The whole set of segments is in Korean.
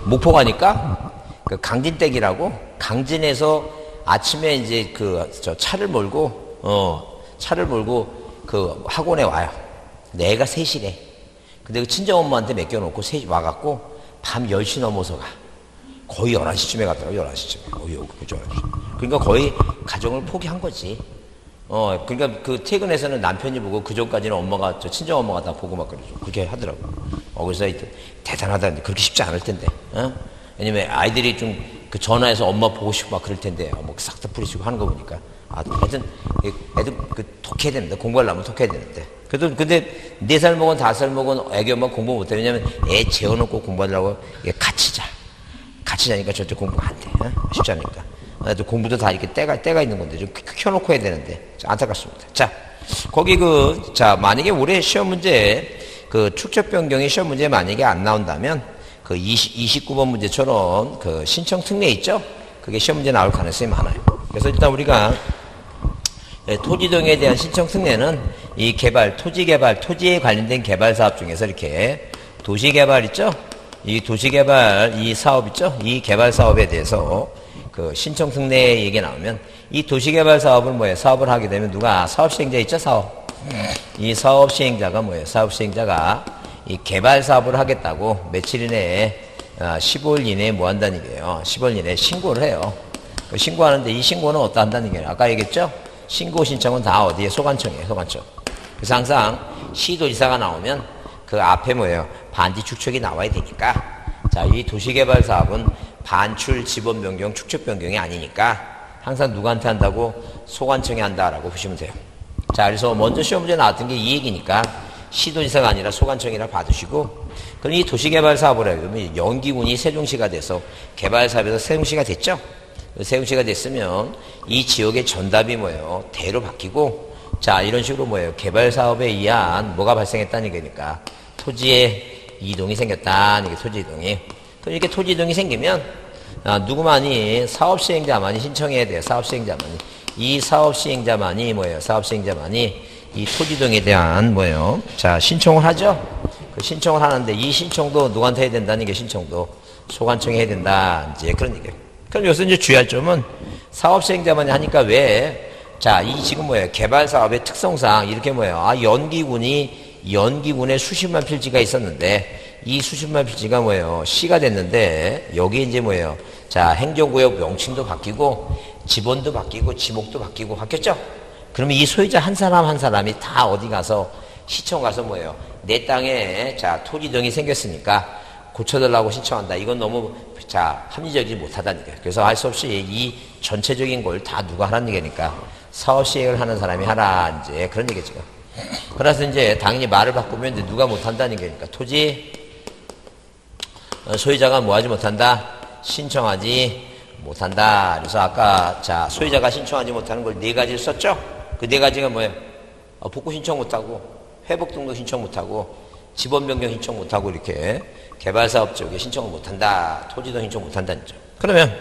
목포 가니까 그 강진댁이라고 강진에서 아침에 이제 차를 몰고 그 학원에 와요. 내가 3시래. 근데 그 친정엄마한테 맡겨놓고 와갖고 밤 10시 넘어서 가. 거의 11시쯤에 갔더라고, 11시쯤에. 그러니까 거의 가정을 포기한 거지. 그러니까 그 퇴근해서는 남편이 보고 그 전까지는 엄마가, 친정엄마가 다 보고 막 그렇게 하더라고. 그래서 대단하다. 그렇게 쉽지 않을 텐데. 왜냐면 아이들이 좀 그 전화해서 엄마 보고 싶고 막 그럴 텐데, 뭐 싹 다 부리시고 하는 거 보니까. 하여튼, 애들 독해야 됩니다. 공부하려면 독해야 되는데. 그래도, 근데 4살 먹은 5살 먹은 애기 엄마 공부 못해. 왜냐면 애 재워놓고 공부하려고 같이 자. 같이 자니까 절대 공부가 안 돼. 쉽지 않으니까. 또 공부도 다 이렇게 때가 있는 건데, 좀 켜놓고 해야 되는데. 안타깝습니다. 자, 거기 만약에 올해 시험 문제, 축적 변경이 시험 문제 만약에 안 나온다면, 29번 문제처럼 신청 특례 있죠? 그게 시험 문제 나올 가능성이 많아요. 그래서 일단 우리가 토지동에 대한 신청 특례는 이 토지에 관련된 개발 사업 중에서 이렇게 도시개발 있죠? 이 도시개발, 이 사업 있죠? 이 개발 사업에 대해서 신청 특례 얘기 나오면 이 도시개발 사업을 사업을 하게 되면 누가 사업시행자 있죠? 이 사업시행자가 사업시행자가 이 개발 사업을 하겠다고 며칠 이내에 15일 이내에 뭐 한다는 얘기예요. 15일 이내에 신고를 해요. 신고하는데 이 신고는 어디다 한다는 얘기예요. 아까 얘기했죠? 신고 신청은 다 어디에? 소관청이에요. 소관청. 그래서 항상 시도지사가 나오면 그 앞에 반지 축척이 나와야 되니까. 자, 이 도시개발 사업은 반출, 지번 변경, 축척 변경이 아니니까 항상 누구한테 한다고? 소관청이 한다라고 보시면 돼요. 자, 그래서 먼저 시험 문제 나왔던 게 이 얘기니까 시도지사가 아니라 소관청이라 봐두시고, 그럼 이 도시개발 사업을 하면 연기군이 세종시가 돼서 개발 사업에서 세종시가 됐죠? 세종시가 됐으면 이 지역의 전답이 대로 바뀌고, 자, 이런 식으로 개발 사업에 의한 뭐가 발생했다는 얘기니까 토지의 이동이 생겼다는 얘기, 토지 이동이. 그럼 이렇게 토지 이동이 생기면 누구만이 사업시행자만이 신청해야 돼요. 사업시행자만이. 이 사업시행자만이 사업시행자만이 이 토지동에 대한 자, 신청을 하죠? 그 신청을 하는데 이 신청도 누구한테 해야 된다는 게 신청도 소관청이 해야 된다. 이제 그런 얘기예요. 그럼 여기서 이제 주의할 점은 사업시행자만이 하니까 왜, 자, 이 지금 개발 사업의 특성상 이렇게 연기군에 수십만 필지가 있었는데 이 수십만 필지가 시가 됐는데 여기 이제 자, 행정구역 명칭도 바뀌고 지번도 바뀌고 지목도 바뀌고 바뀌었죠? 그러면 이 소유자 한 사람 한 사람이 다 어디 가서 시청 가서 내 땅에 자, 토지등이 생겼으니까 고쳐달라고 신청한다. 이건 너무 자, 합리적이지 못하다는 얘기예요. 그래서 할 수 없이 이 전체적인 걸 다 누가 하라는 얘기니까 사업시행을 하는 사람이 하라, 이제 그런 얘기죠. 그래서 이제 당연히 말을 바꾸면 이제 누가 못한다는 얘기니까 토지 소유자가 뭐 하지 못한다? 신청하지 못한다. 그래서 아까 자, 소유자가 신청하지 못하는 걸 4가지를 썼죠? 그 4가지가 뭐예요? 복구 신청 못하고, 회복 등록 신청 못하고, 지번 변경 신청 못하고, 이렇게 개발사업 지역에 신청을 못한다. 토지도 신청 못한다는 점. 그러면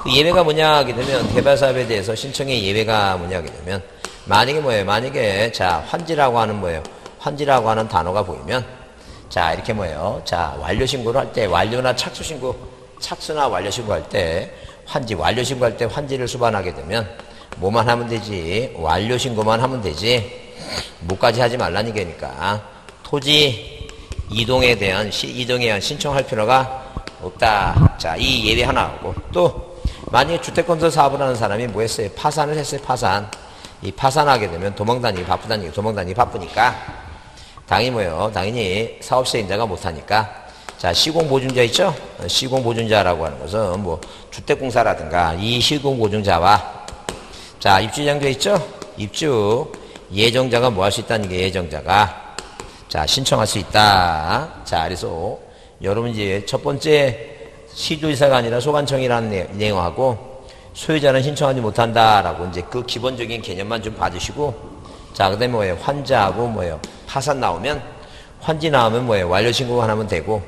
그 예외가 뭐냐 하게 되면, 개발사업에 대해서 신청의 예외가 뭐냐 하게 되면, 만약에 만약에 자, 환지라고 하는 환지라고 하는 단어가 보이면, 자, 이렇게 자, 완료 신고를 할 때, 완료나 착수나 완료 신고할 때, 완료 신고할 때 환지를 수반하게 되면 뭐만 하면 되지? 완료 신고만 하면 되지. 뭐까지 하지 말라는 얘기니까 토지 이동에 대한 신청할 필요가 없다. 자, 이 예외 하나 하고, 또 만약에 주택건설 사업을 하는 사람이 뭐 했어요? 파산을 했어요. 파산. 이 파산하게 되면 도망다니기 바쁘다는 얘기. 도망다니기 바쁘니까 당연히 사업시행자가 못하니까, 자, 시공보증자 있죠? 시공보증자라고 하는 것은 주택공사라든가 이 시공보증자와, 자, 입주예정자 있죠? 입주 예정자가 뭐 할 수 있다는 게, 예정자가 자, 신청할 수 있다. 자, 그래서 여러분 이제 첫 번째 시도지사가 아니라 소관청이라는 내용하고, 소유자는 신청하지 못한다라고 이제 그 기본적인 개념만 좀 봐주시고, 자, 그 다음에 환자하고 파산 나오면, 환지 나오면 완료 신고만 하면 되고,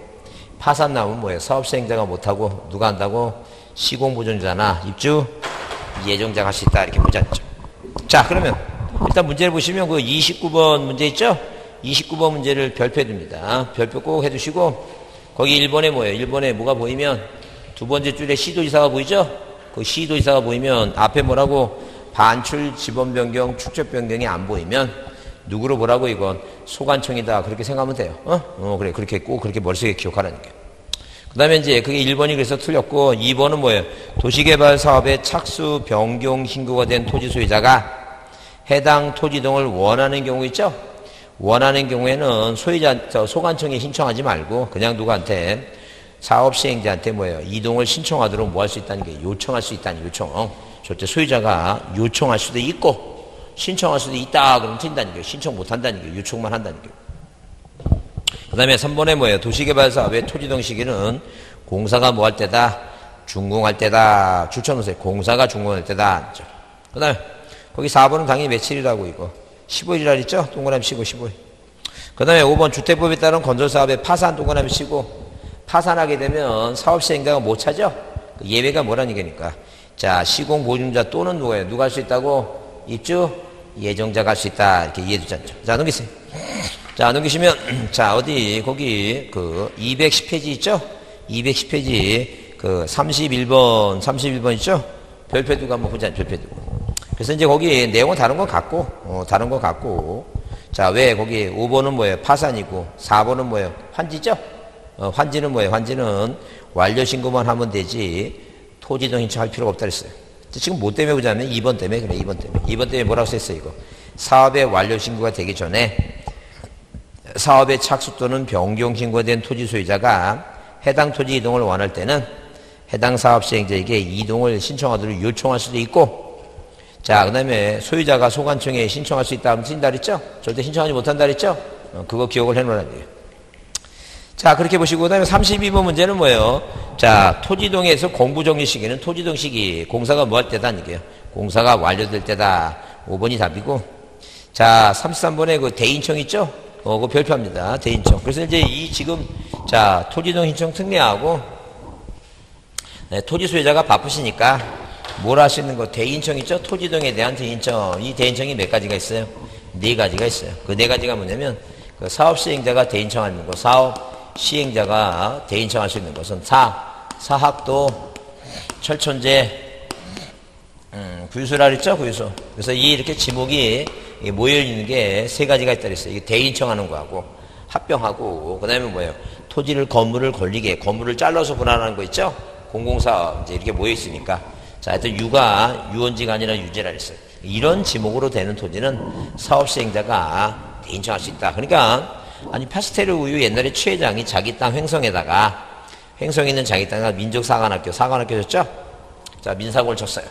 파산 나오면 사업시행자가 못하고 누가 한다고? 시공보증자나 입주 예정자가 할 수 있다. 이렇게 보자죠. 자, 그러면 일단 문제를 보시면 그 29번 문제 있죠? 29번 문제를 별표해 둡니다. 별표 꼭 해두시고, 거기 1번에 뭐예요? 1번에 뭐가 보이면 두 번째 줄에 시도지사가 보이죠? 그 시도지사가 보이면 앞에 뭐라고 반출, 지번 변경, 축적 변경이 안 보이면 누구로 보라고 이건 소관청이다. 그렇게 생각하면 돼요. 그래. 그렇게 꼭 그렇게 머릿속에 기억하라니까. 그 다음에 이제 그게 1번이 그래서 틀렸고 2번은 뭐예요? 도시개발 사업의 착수, 변경, 신고가 된 토지 소유자가 해당 토지 이동을 원하는 경우 있죠? 원하는 경우에는 소관청에 신청하지 말고 그냥 누구한테 사업 시행자한테 뭐예요? 이동을 신청하도록 뭐 할 수 있다는 게 요청할 수 있다는 요청. 절대 소유자가 요청할 수도 있고 신청할 수도 있다. 그러면 틀린다는 거예요. 신청 못 한다는 거예요. 요청만 한다는 거예요. 그 다음에 3번에 뭐예요? 도시개발 사업의 토지이동 시기는 공사가 뭐 할 때다? 준공할 때다. 줄쳐놓으세요. 공사가 준공할 때다. 그 다음에 거기 4번은 당연히 며칠이라고 이거 15일이라 했죠? 동그라미 치고 15일. 그 다음에 5번 주택법에 따른 건설사업의 파산 동그라미 치고 파산하게 되면 사업시행자가 못 차죠? 그 예외가 뭐라는 얘기니까. 자, 시공보증자 또는 누가요? 누가 할 수 있다고? 입주 예정자가 할 수 있다. 이렇게 이해해주지 않죠? 자, 넘기세요. 자, 넘기시면, 자, 어디, 거기, 210페이지 있죠? 210페이지, 31번 있죠? 별표 두고 한번 보자, 별표 두고. 그래서 이제 거기 내용은 다른 거 같고, 다른 거 같고. 자, 왜 거기 5번은 뭐예요? 파산이고, 4번은 뭐예요? 환지죠? 환지는 뭐예요? 환지는 완료신고만 하면 되지, 토지이동 신청할 필요가 없다 그랬어요. 지금 뭐 때문에 보자면 2번 때문에 그래, 2번 때문에. 2번 때문에 뭐라고 썼어요, 이거? 사업의 완료신고가 되기 전에 사업의 착수 또는 변경 신고된 토지 소유자가 해당 토지 이동을 원할 때는 해당 사업 시행자에게 이동을 신청하도록 요청할 수도 있고, 자, 그 다음에 소유자가 소관청에 신청할 수 있다 하면 쓴다 그랬죠? 절대 신청하지 못한다 그랬죠? 그거 기억을 해놓으라는 거예요. 자, 그렇게 보시고, 그 다음에 32번 문제는 뭐예요? 자, 토지동에서 공부정리 시기는 토지동 시기, 공사가 뭐 할 때다, 이게요. 공사가 완료될 때다. 5번이 답이고. 자, 33번에 그 대인청 있죠? 그 별표합니다. 대인청. 그래서 이제 지금, 자, 토지동 신청 특례하고, 네, 토지 소유자가 바쁘시니까 뭘 할 수 있는 거, 대인청 있죠? 토지동에 대한 대인청. 이 대인청이 몇 가지가 있어요? 4가지가 있어요. 그 4가지가 뭐냐면, 그 사업 시행자가 대인청하는 거, 사업 시행자가 대인청할 수 있는 것은 사학도, 철천제, 구유소라 그랬죠? 구유소. 그래서 이렇게 지목이 모여있는 게 3가지가 있다 그랬어요. 이게 대인청하는 거하고, 합병하고, 그 다음에 뭐예요? 토지를, 건물을 걸리게, 건물을 잘라서 분할하는 거 있죠? 공공사업, 이제 이렇게 모여있으니까. 자, 하여튼 유원지가 아니라 유지라 그랬어요. 이런 지목으로 되는 토지는 사업 시행자가 대인청할 수 있다. 그러니까, 아니, 파스테르 우유 옛날에 최 회장이 자기 땅 횡성에다가, 횡성에 있는 자기 땅에다 사관학교였죠? 자, 민사고를 쳤어요.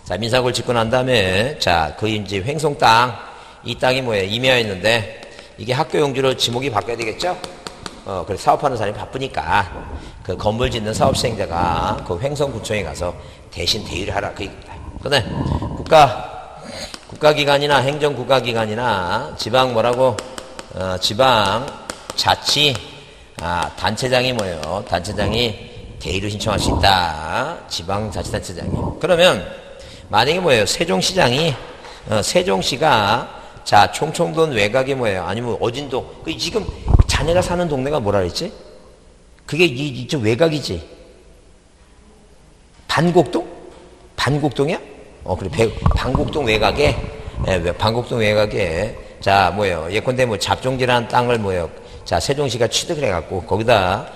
자, 민사고를 짓고 난 다음에, 자, 그 이제 횡성 땅, 이 땅이 뭐예요? 임야였는데, 이게 학교 용지로 지목이 바뀌어야 되겠죠? 그래서 사업하는 사람이 바쁘니까, 그 건물 짓는 사업 시행자가 그 횡성구청에 가서 대신 대의를 하라. 그 얘기입니다. 그 다음에, 국가기관이나 행정국가기관이나 지방 뭐라고, 지방 자치 단체장이 뭐예요? 단체장이 대의를 신청할 수 있다. 지방자치단체장이. 그러면 만약에 뭐예요? 세종시장이 세종시가 자 총청동 외곽이 뭐예요? 아니면 어딘동? 그 지금 자네가 사는 동네가 뭐라 그랬지? 그게 이쪽 외곽이지. 반곡동? 반곡동이야? 그래. 반곡동 외곽에 반곡동 외곽에 자, 뭐예요? 예컨대 뭐 잡종지라는 땅을 뭐예요? 자, 세종시가 취득을 해갖고, 거기다,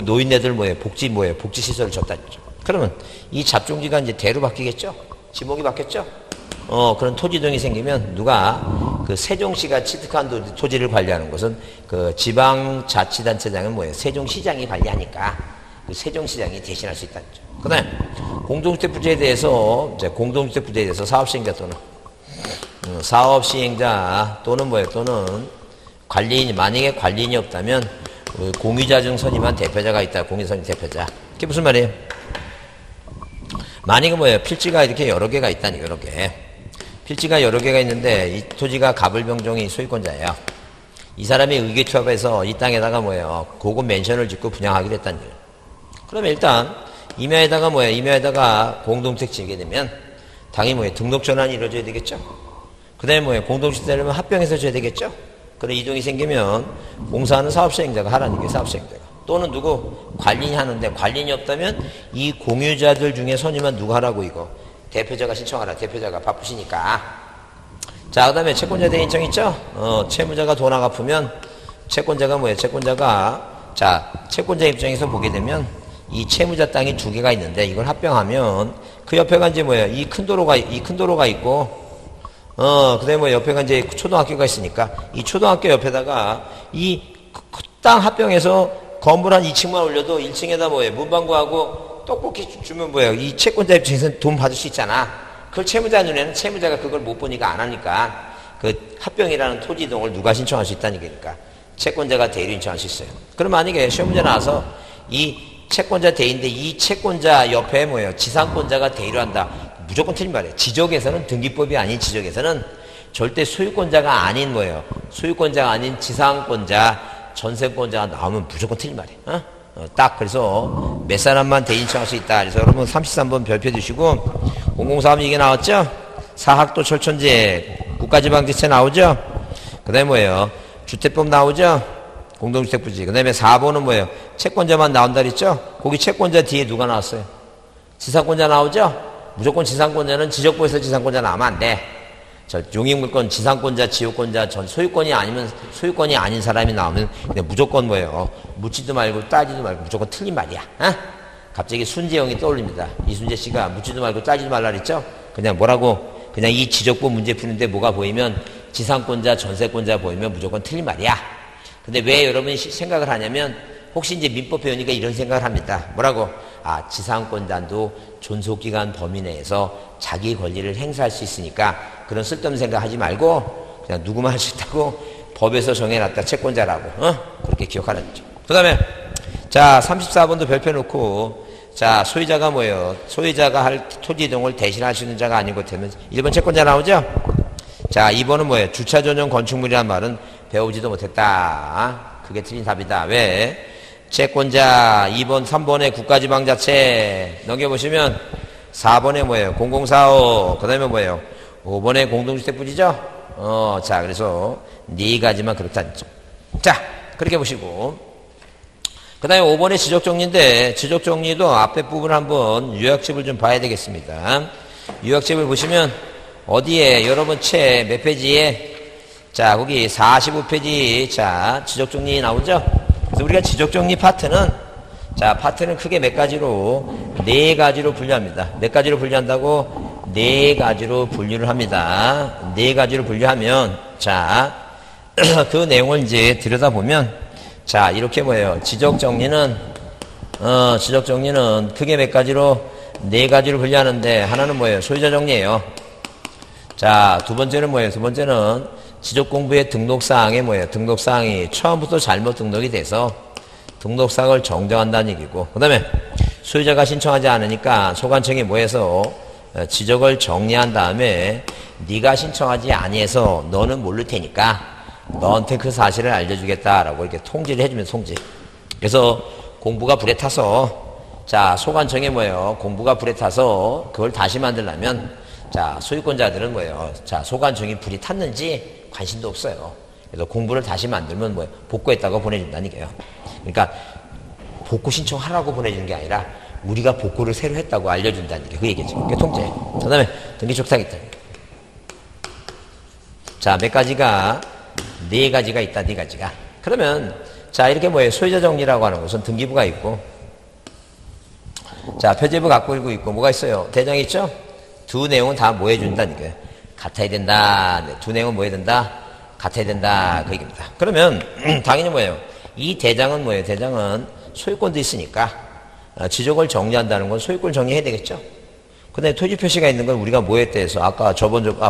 노인네들 뭐예요? 복지시설을 줬다. 그러면 이 잡종지가 이제 대로 바뀌겠죠? 지목이 바뀌었죠? 그런 토지동이 생기면 누가 그 세종시가 취득한 토지를 관리하는 것은 그 지방자치단체장은 뭐예요? 세종시장이 관리하니까 그 세종시장이 대신할 수 있다는 거죠. 그 다음에 공동주택 부재에 대해서, 공동주택 부재에 대해서 사업시행자 또는 사업 시행자 또는 뭐예요? 또는 관리인, 만약에 관리인이 없다면 공유자 중 선임한 대표자가 있다. 공유선임 대표자. 그게 무슨 말이에요? 만약에 뭐예요? 필지가 이렇게 여러 개가 있다니, 여러 개. 필지가 여러 개가 있는데 이 토지가 가불병종이 소유권자예요. 이 사람이 의기투합해서 이 땅에다가 뭐예요? 고급 맨션을 짓고 분양하기로 했다는 거예요. 그러면 일단 임야에다가 뭐예요? 임야에다가 공동주택 지게 되면 당연히 뭐예요? 등록 전환이 이루어져야 되겠죠? 그 다음에 뭐예요? 공동주택 되려면 합병해서 줘야 되겠죠? 그런 이동이 생기면 공사하는 사업시행자가 하라는 게 사업시행자가. 또는 누구? 관리인이 하는데 관리인이 없다면 이 공유자들 중에 선임한 누가 하라고 이거? 대표자가 신청하라. 대표자가 바쁘시니까. 자, 그 다음에 채권자 대인청 있죠? 채무자가 돈 안 갚으면 채권자가 뭐예요? 채권자가 자, 채권자 입장에서 보게 되면 이 채무자 땅이 두 개가 있는데 이걸 합병하면 그 옆에가 이제 뭐예요? 이 큰 도로가 있고 그 다음에 뭐 옆에가 이제 초등학교가 있으니까 이 초등학교 옆에다가 이 땅 합병해서 건물 한 2층만 올려도 1층에다 뭐예요? 문방구하고 떡볶이 주면 뭐예요? 이 채권자 입장에서는 돈 받을 수 있잖아. 그걸 채무자 눈에는 채무자가 그걸 못 보니까 안 하니까 그 합병이라는 토지 이동을 누가 신청할 수 있다는 얘기니까 채권자가 대리로 신청할 수 있어요. 그럼 만약에 시험 문제 나와서 이 채권자 대리인데 이 채권자 옆에 뭐예요? 지상권자가 대리로 한다. 무조건 틀린 말이에요. 지적에서는 등기법이 아닌 지적에서는 절대 소유권자가 아닌 뭐예요? 소유권자가 아닌 지상권자, 전세권자가 나오면 무조건 틀린 말이에요. 딱 그래서 몇 사람만 대리 신청할 수 있다. 그래서 여러분 33번 별표 주시고 003 이게 나왔죠? 사학도 철천제 국가지방지체 나오죠? 그 다음에 뭐예요? 주택법 나오죠? 공동주택부지. 그 다음에 4번은 뭐예요? 채권자만 나온다 그랬죠? 거기 채권자 뒤에 누가 나왔어요? 지상권자 나오죠? 무조건 지상권자는 지적부에서 지상권자 나오면 안 돼. 용익물권 지상권자, 지역권자, 전 소유권이 아니면 소유권이 아닌 사람이 나오면 그냥 무조건 뭐예요? 묻지도 말고 따지도 말고 무조건 틀린 말이야. 갑자기 순재형이 떠올립니다. 이순재 씨가 묻지도 말고 따지도 말라 그랬죠? 그냥 뭐라고? 그냥 이 지적부 문제 푸는데 뭐가 보이면 지상권자, 전세권자 보이면 무조건 틀린 말이야. 근데 왜 여러분이 생각을 하냐면 혹시 이제 민법 배우니까 이런 생각을 합니다. 뭐라고? 아, 지상권자도 존속기간 범위 내에서 자기 권리를 행사할 수 있으니까 그런 쓸데없는 생각 하지 말고 그냥 누구만 할 수 있다고 법에서 정해놨다 채권자라고 그렇게 기억하는 거죠. 그 다음에 자 34번도 별표 놓고 자 소유자가 뭐예요? 소유자가 할 토지 이동을 대신할 수 있는 자가 아닌 것 때문에 1번 채권자 나오죠? 자 2번은 뭐예요? 주차 전용 건축물이란 말은 배우지도 못했다. 그게 틀린 답이다. 왜? 채권자 2번 3번에 국가지방자체 넘겨보시면 4번에 뭐예요? 0045 그 다음에 뭐예요? 5번에 공동주택부지죠? 자 그래서 네 가지만 그렇다는 점. 자 그렇게 보시고 그 다음에 5번에 지적정리인데 지적정리도 앞에 부분 한번 요약집을 좀 봐야 되겠습니다. 요약집을 보시면 어디에 여러분 채 몇 페이지에 자 거기 45페이지 자 지적정리 나오죠? 그래서 우리가 지적정리 파트는 자 파트는 크게 몇 가지로 네 가지로 분류합니다. 몇 가지로 분류한다고? 네 가지로 분류를 합니다. 네 가지로 분류하면 자 그 내용을 이제 들여다보면 자 이렇게 뭐예요? 지적정리는 지적정리는 크게 몇 가지로 네 가지로 분류하는데 하나는 뭐예요? 소유자 정리예요. 자 두 번째는 뭐예요? 두 번째는 지적공부의 등록사항에 뭐예요? 등록사항이 처음부터 잘못 등록이 돼서 등록사항을 정정한다는 얘기고 그 다음에 소유자가 신청하지 않으니까 소관청이 뭐해서 지적을 정리한 다음에 네가 신청하지 아니해서 너는 모를 테니까 너한테 그 사실을 알려주겠다라고 이렇게 통지를 해주면 통지. 그래서 공부가 불에 타서 자 소관청에 뭐예요? 공부가 불에 타서 그걸 다시 만들려면 자 소유권자들은 뭐예요? 자 소관청이 불이 탔는지 관심도 없어요. 그래서 공부를 다시 만들면 뭐예요? 복구했다고 보내준다는 얘기예요. 그러니까 복구 신청하라고 보내주는 게 아니라 우리가 복구를 새로 했다고 알려준다는 얘기예요. 그 얘기죠. 그게 통제. 그 다음에 등기촉탁 있다. 자 몇 가지가 네 가지가 있다. 네 가지가. 그러면 자 이렇게 뭐예요? 소유자 정리라고 하는 것은 등기부가 있고 자 표제부 갖고 있고 뭐가 있어요? 대장이 있죠? 두 내용은 다 뭐 해준다는 얘기예요. 같아야 된다. 네, 두 내용은 뭐 해야 된다? 같아야 된다. 그 얘기입니다. 그러면 당연히 뭐예요? 이 대장은 뭐예요? 대장은 소유권도 있으니까 지적을 정리한다는 건 소유권 정리해야 되겠죠? 그 다음에 토지 표시가 있는 건 우리가 뭐에 대해서 아까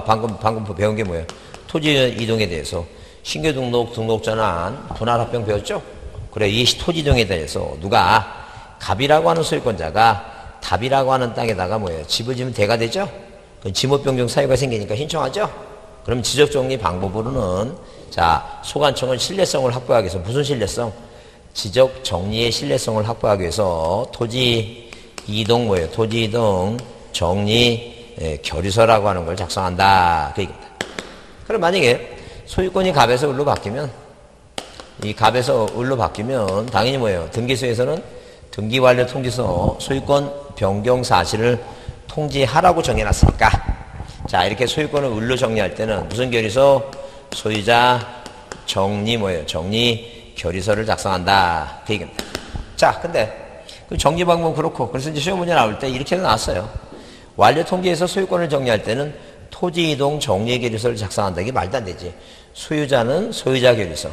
방금 배운 게 뭐예요? 토지 이동에 대해서 신규 등록, 등록 전환, 분할 합병 배웠죠? 그래 이 토지 이동에 대해서 누가 갑이라고 하는 소유권자가 답이라고 하는 땅에다가 뭐예요? 집을 지으면 대가 되죠? 그 지목변경 사유가 생기니까 신청하죠? 그럼 지적정리 방법으로는 자 소관청은 신뢰성을 확보하기 위해서 무슨 신뢰성? 지적정리의 신뢰성을 확보하기 위해서 토지 이동 뭐예요? 토지 이동 정리 결의서라고 하는 걸 작성한다. 그 얘기입니다. 그럼 만약에 소유권이 갑에서 을로 바뀌면, 이 갑에서 을로 바뀌면 당연히 뭐예요? 등기소에서는 등기완료 통지서 소유권 변경 사실을 통지하라고 정해놨으니까, 자, 이렇게 소유권을 을로 정리할 때는 무슨 결의서? 소유자 정리 뭐예요? 정리 결의서를 작성한다. 그 얘기입니다. 자, 근데 그 정리 방법은 그렇고, 그래서 이제 시험 문제 나올 때 이렇게 나왔어요. 완료 통지에서 소유권을 정리할 때는 토지 이동 정리 결의서를 작성한다. 이게 말도 안 되지. 소유자는 소유자 결의서,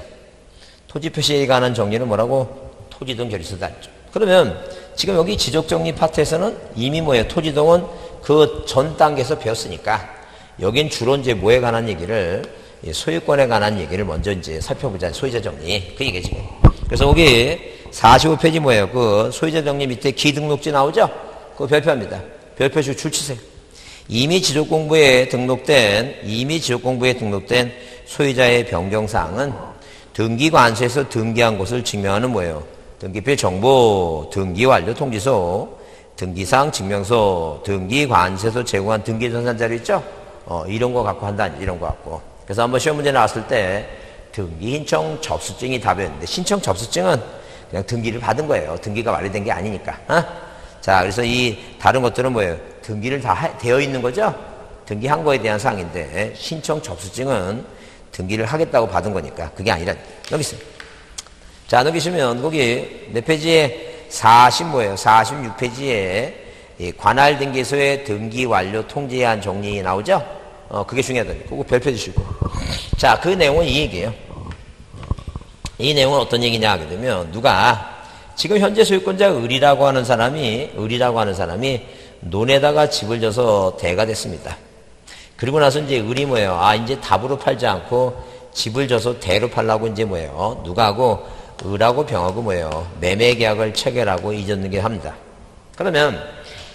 토지 표시에 관한 정리는 뭐라고? 토지 이동 결의서다. 그러면 지금 여기 지적 정리 파트에서는 이미 뭐예요? 토지 이동은 그 전 단계에서 배웠으니까 여긴 주로 이제 뭐에 관한 얘기를, 소유권에 관한 얘기를 먼저 이제 살펴보자. 소유자 정리. 그 얘기지. 그래서 거기 45페이지 뭐예요? 그 소유자 정리 밑에 기등록지 나오죠? 그거 별표합니다. 별표식 줄 치세요. 이미 지적공부에 등록된 소유자의 변경사항은 등기관서에서 등기한 것을 증명하는 뭐예요? 등기필 정보, 등기완료 통지서, 등기사항 증명서, 등기관서에서 제공한 등기전산 자료 있죠? 이런 거 갖고 한다. 이런 거 갖고. 그래서 한번 시험 문제 나왔을 때 등기 신청 접수증이 답이었는데, 신청 접수증은 그냥 등기를 받은 거예요. 등기가 완료된 게 아니니까. 자, 그래서 이 다른 것들은 뭐예요? 등기를 다 되어 있는 거죠? 등기한 거에 대한 사항인데, 신청 접수증은 등기를 하겠다고 받은 거니까 그게 아니라. 여기 있어요. 자, 넘기시면 거기 몇 페이지에 46페이지에 관할 등기소의 등기 완료 통지한 정리 나오죠? 그게 중요하다니. 그거 별표 주시고. 자, 그 내용은 이 얘기예요. 이 내용은 어떤 얘기냐 하게 되면, 누가 지금 현재 소유권자 을이라고 하는 사람이 논에다가 집을 져서 대가 됐습니다. 그리고 나서 이제 을이 뭐예요? 이제 답으로 팔지 않고 집을 져서 대로 팔라고 이제 뭐예요? 누가 하고? 을하고 병하고 뭐예요? 매매 계약을 체결하고 이전 등기합니다. 그러면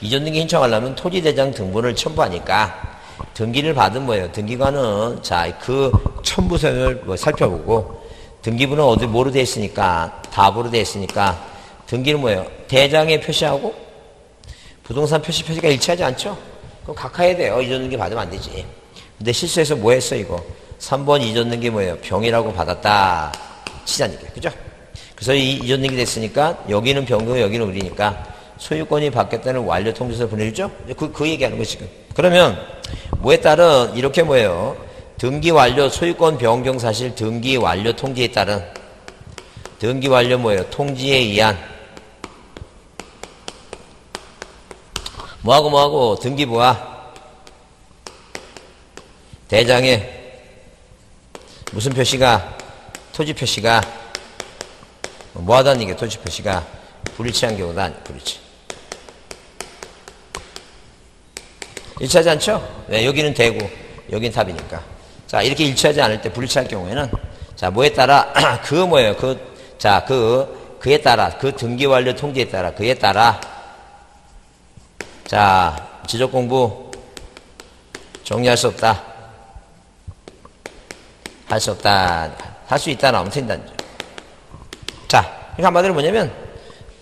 이전 등기 신청하려면 토지대장 등본을 첨부하니까 등기를 받은 뭐예요? 등기관은 자, 그 첨부서를 살펴보고, 등기부는 어디 뭐로 돼 있으니까? 답으로 돼 있으니까 등기는 뭐예요? 대장에 표시하고 부동산 표시가 일치하지 않죠? 그럼 각하해야 돼요. 이전 등기 받으면 안 되지. 근데 실수해서 뭐 했어 이거? 3번 이전 등기 뭐예요? 병이라고 받았다 치자는 게. 그죠? 그래서 이 이전 등기 됐으니까 여기는 병이고 여기는 을이니까 소유권이 바뀌었다는 완료 통지서를 보내주죠? 그 얘기하는 거 지금. 그러면 뭐에 따른 이렇게 뭐예요? 등기 완료 소유권 변경 사실 등기 완료 통지에 따른 등기 완료 뭐예요? 통지에 의한 뭐하고 등기부와 대장에 무슨 표시가? 토지 표시가 뭐하다는 얘기예요? 토지 표시가 불일치한 경우다. 불일치. 일치하지 않죠? 네, 여기는 대고 여기는 답이니까. 자, 이렇게 일치하지 않을 때 불일치할 경우에는 자, 뭐에 따라 그 뭐예요? 그에 따라 그 등기 완료 통지에 따라 그에 따라 자, 지적 공부 정리할 수 없다. 할 수 없다. 할 수 있다 나오면 된다는 점. 자, 그러니까 한마디로 뭐냐면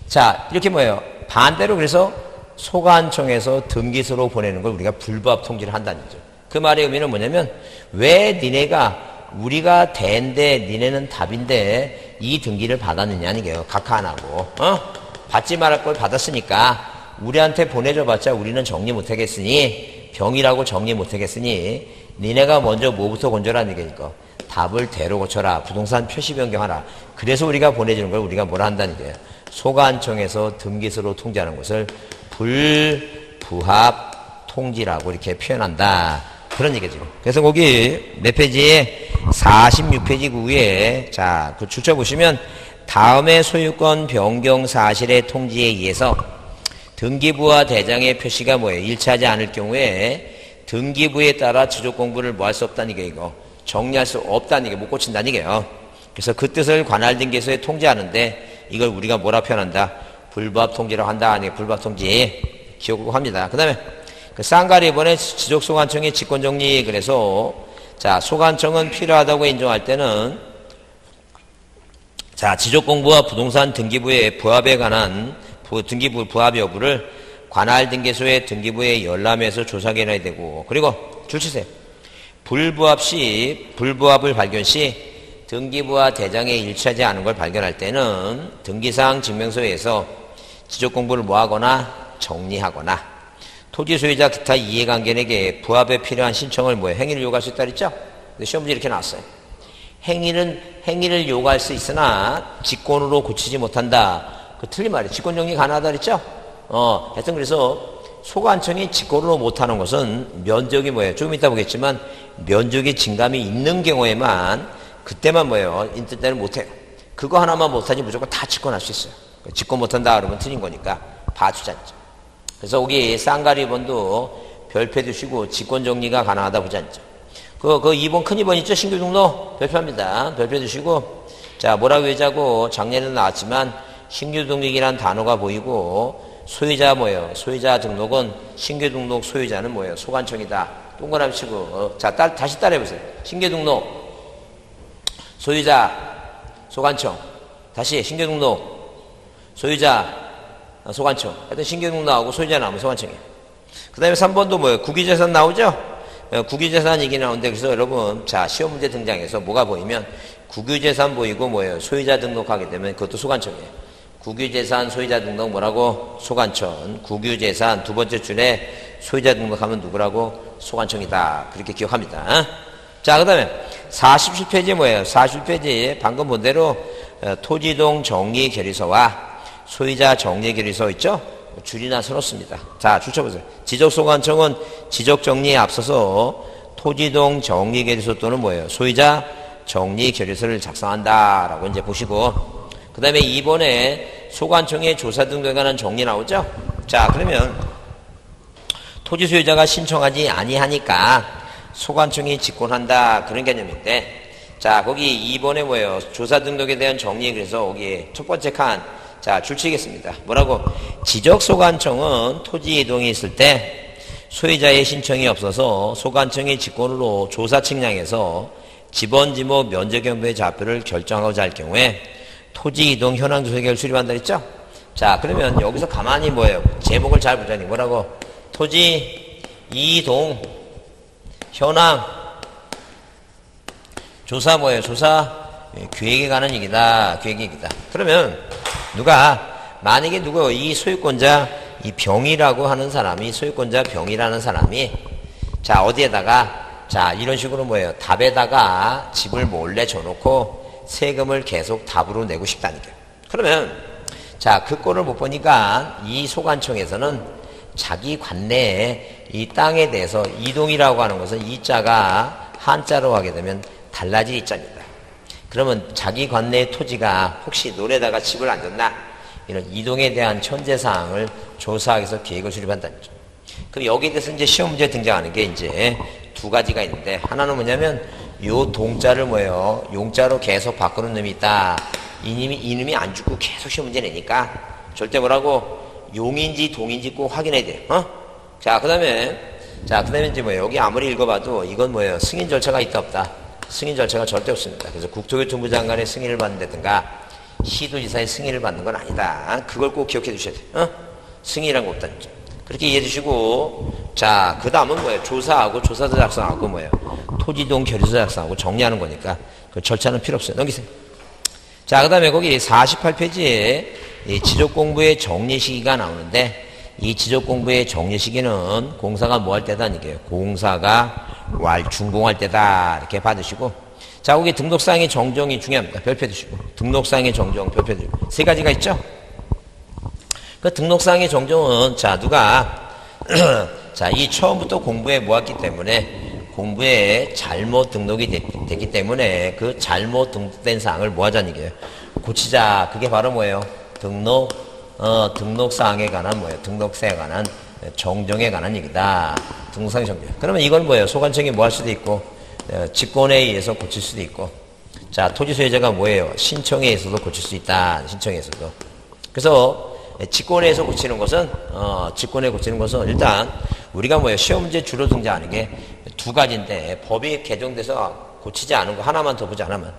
자, 이렇게 뭐예요? 반대로 그래서 소관청에서 등기소로 보내는 걸 우리가 불부합 통지를 한다는 거죠. 그 말의 의미는 뭐냐면 왜 니네가 우리가 대인데 니네는 답인데 이 등기를 받았느냐는 게요. 각하 안 하고 받지 말할 걸 받았으니까 우리한테 보내줘봤자 우리는 정리 못하겠으니 병이라고 정리 못하겠으니 니네가 먼저 뭐부터 건져라는 얘기니까 답을 대로 고쳐라. 부동산 표시 변경하라. 그래서 우리가 보내주는 걸 우리가 뭐라 한다는 거예요. 소관청에서 등기소로 통지하는 것을 불부합 통지라고 이렇게 표현한다. 그런 얘기죠. 그래서 거기 몇 페이지에 46페이지 위에 자, 그 줄쳐 보시면 다음의 소유권 변경 사실의 통지에 의해서 등기부와 대장의 표시가 뭐예요? 일치하지 않을 경우에 등기부에 따라 지적 공부를 뭐 할 수 없다는 게 이거 정리할 수 없다는 게 못 고친다는 게요. 그래서 그 뜻을 관할 등기소에 통지하는데 이걸 우리가 뭐라 표현한다? 불부합 통지라고 한다. 아니 불부합 통지 기억하고 합니다. 그다음에 그 쌍가리 이번에 지적 소관청의 직권 정리 그래서 자, 소관청은 필요하다고 인정할 때는 자, 지적 공부와 부동산 등기부의 부합에 관한 등기부 부합 여부를 관할 등기소의 등기부에 열람해서 조사 결해야 되고, 그리고 줄 치세요. 불부합을 발견 시 등기부와 대장에 일치하지 않은 걸 발견할 때는 등기사항 증명서에서 지적 공부를 뭐하거나 정리하거나 토지 소유자 기타 이해관계인에게 부합에 필요한 신청을 행위를 요구할 수 있다 그랬죠? 근데 시험 문제 이렇게 나왔어요. 행위를 요구할 수 있으나 직권으로 고치지 못한다. 그 틀린 말이에요. 직권 정리 가능하다 그랬죠? 하여튼 그래서 소관청이 직권으로 못하는 것은 면적이 조금 이따 보겠지만 면적의 증감이 있는 경우에만 그때만 인ter 때는 못해요. 그거 하나만 못하지 무조건 다 직권할 수 있어요. 직권 못한다 그러면 틀린 거니까 봐주자죠. 그래서 여기 쌍가리번도 별표 두시고 직권 정리가 가능하다 보자죠. 그 2번 큰 2번 있죠? 신규 등록 별표합니다. 별표 두시고 자 뭐라고 해자고 작년에도 나왔지만 신규 등록이란 단어가 보이고 소유자 소유자 등록은 신규 등록 소유자는 소관청이다. 동그라미 치고 자 다시 따라해보세요. 신규 등록 소유자 소관청 다시 신규 등록 소유자 소관청 하여튼 신규 등록 나오고 소유자 나오면 소관청이에요. 그 다음에 3번도 국유재산 나오죠? 국유재산 얘기 나오는데 그래서 여러분 자 시험 문제 등장해서 뭐가 보이면 국유재산 보이고 소유자 등록하게 되면 그것도 소관청이에요. 국유재산 소유자 등록 뭐라고? 소관청. 국유재산 두 번째 줄에 소유자 등록하면 누구라고? 소관청이다. 그렇게 기억합니다. 자, 그 다음에 47페이지 47페이지 방금 본 대로 토지동 정리결의서와 소유자 정리결의서 있죠? 줄이나 써놓습니다. 자, 줄 쳐보세요. 지적소관청은 지적정리에 앞서서 토지동 정리결의서 또는 소유자 정리결의서를 작성한다라고 이제 보시고 그 다음에 2번에 소관청의 조사 등록에 관한 정리 나오죠? 자, 그러면 토지 소유자가 신청하지 아니하니까 소관청이 직권한다. 그런 개념인데, 자, 거기 2번에 조사 등록에 대한 정리, 그래서 여기 첫 번째 칸, 자, 줄치겠습니다. 뭐라고? 지적소관청은 토지 이동이 있을 때 소유자의 신청이 없어서 소관청의 직권으로 조사 측량해서 지번, 지목, 면적 경부의 좌표를 결정하고자 할 경우에 토지 이동 현황 조사 계획을 수립한다 했죠? 자, 그러면 여기서 가만히 제목을 잘 보자니 뭐라고? 토지 이동 현황 조사 조사 계획에 관한 얘기다. 계획 얘기다. 그러면 만약에 이 소유권자 이 병이라고 하는 사람이 소유권자 병이라는 사람이 자 어디에다가 자 이런 식으로 답에다가 집을 몰래 줘놓고 세금을 계속 답으로 내고 싶다는 거예요. 그러면 자 그 꼴을 못 보니까 이 소관청에서는 자기 관내에 이 땅에 대해서 이동이라고 하는 것은 이자가 한자로 하게 되면 달라질 이자입니다. 그러면 자기 관내의 토지가 혹시 논에다가 집을 안 줬나 이런 이동에 대한 현재사항을 조사하기 위해서 계획을 수립한다는 거죠. 그럼 여기에 대해서 이제 시험 문제에 등장하는 게 이제 두 가지가 있는데 하나는 뭐냐면 요 동자를 용자로 계속 바꾸는 놈이 있다. 이놈이 안 죽고 계속 시험 문제 내니까 절대 용인지 동인지 꼭 확인해야 돼. 자, 그 다음에 이제 여기 아무리 읽어봐도 이건 승인 절차가 있다 없다. 승인 절차가 절대 없습니다. 그래서 국토교통부 장관의 승인을 받는다든가 시도지사의 승인을 받는 건 아니다. 그걸 꼭 기억해 두셔야 돼요. 승인이란 거 없다는 점. 그렇게 이해해 주시고 자, 그 다음은 조사하고 조사서 작성하고 토지동 결의서 작성하고 정리하는 거니까 그 절차는 필요 없어요. 넘기세요. 자, 그 다음에 거기 48페이지에 이 지적공부의 정리 시기가 나오는데 이 지적공부의 정리 시기는 공사가 뭐 할 때다 이게요. 공사가 준공할 때다 이렇게 받으시고 자 거기 등록사항의 정정이 중요합니다. 별표 두시고 등록사항의 정정 별표 두시고 세 가지가 있죠. 그 등록사항의 정정은 자 자 이 처음부터 공부해 모았기 때문에 공부에 잘못 등록이 됐기 때문에 그 잘못 등록된 사항을 뭐 하자는 얘기예요. 고치자. 그게 바로 등록사항에 관한 등록세에 관한 정정에 관한 얘기다. 등록사항 정정. 그러면 이건 소관청이 뭐 할 수도 있고, 직권에 의해서 고칠 수도 있고, 자, 토지 소유자가 신청에 의해서도 고칠 수 있다. 신청에 의해서도. 그래서, 직권에 의해서 고치는 것은, 일단, 우리가 시험 문제 주로 등장하는 게 두 가지인데, 법이 개정돼서 고치지 않은 거 하나만 더 보자, 하나만.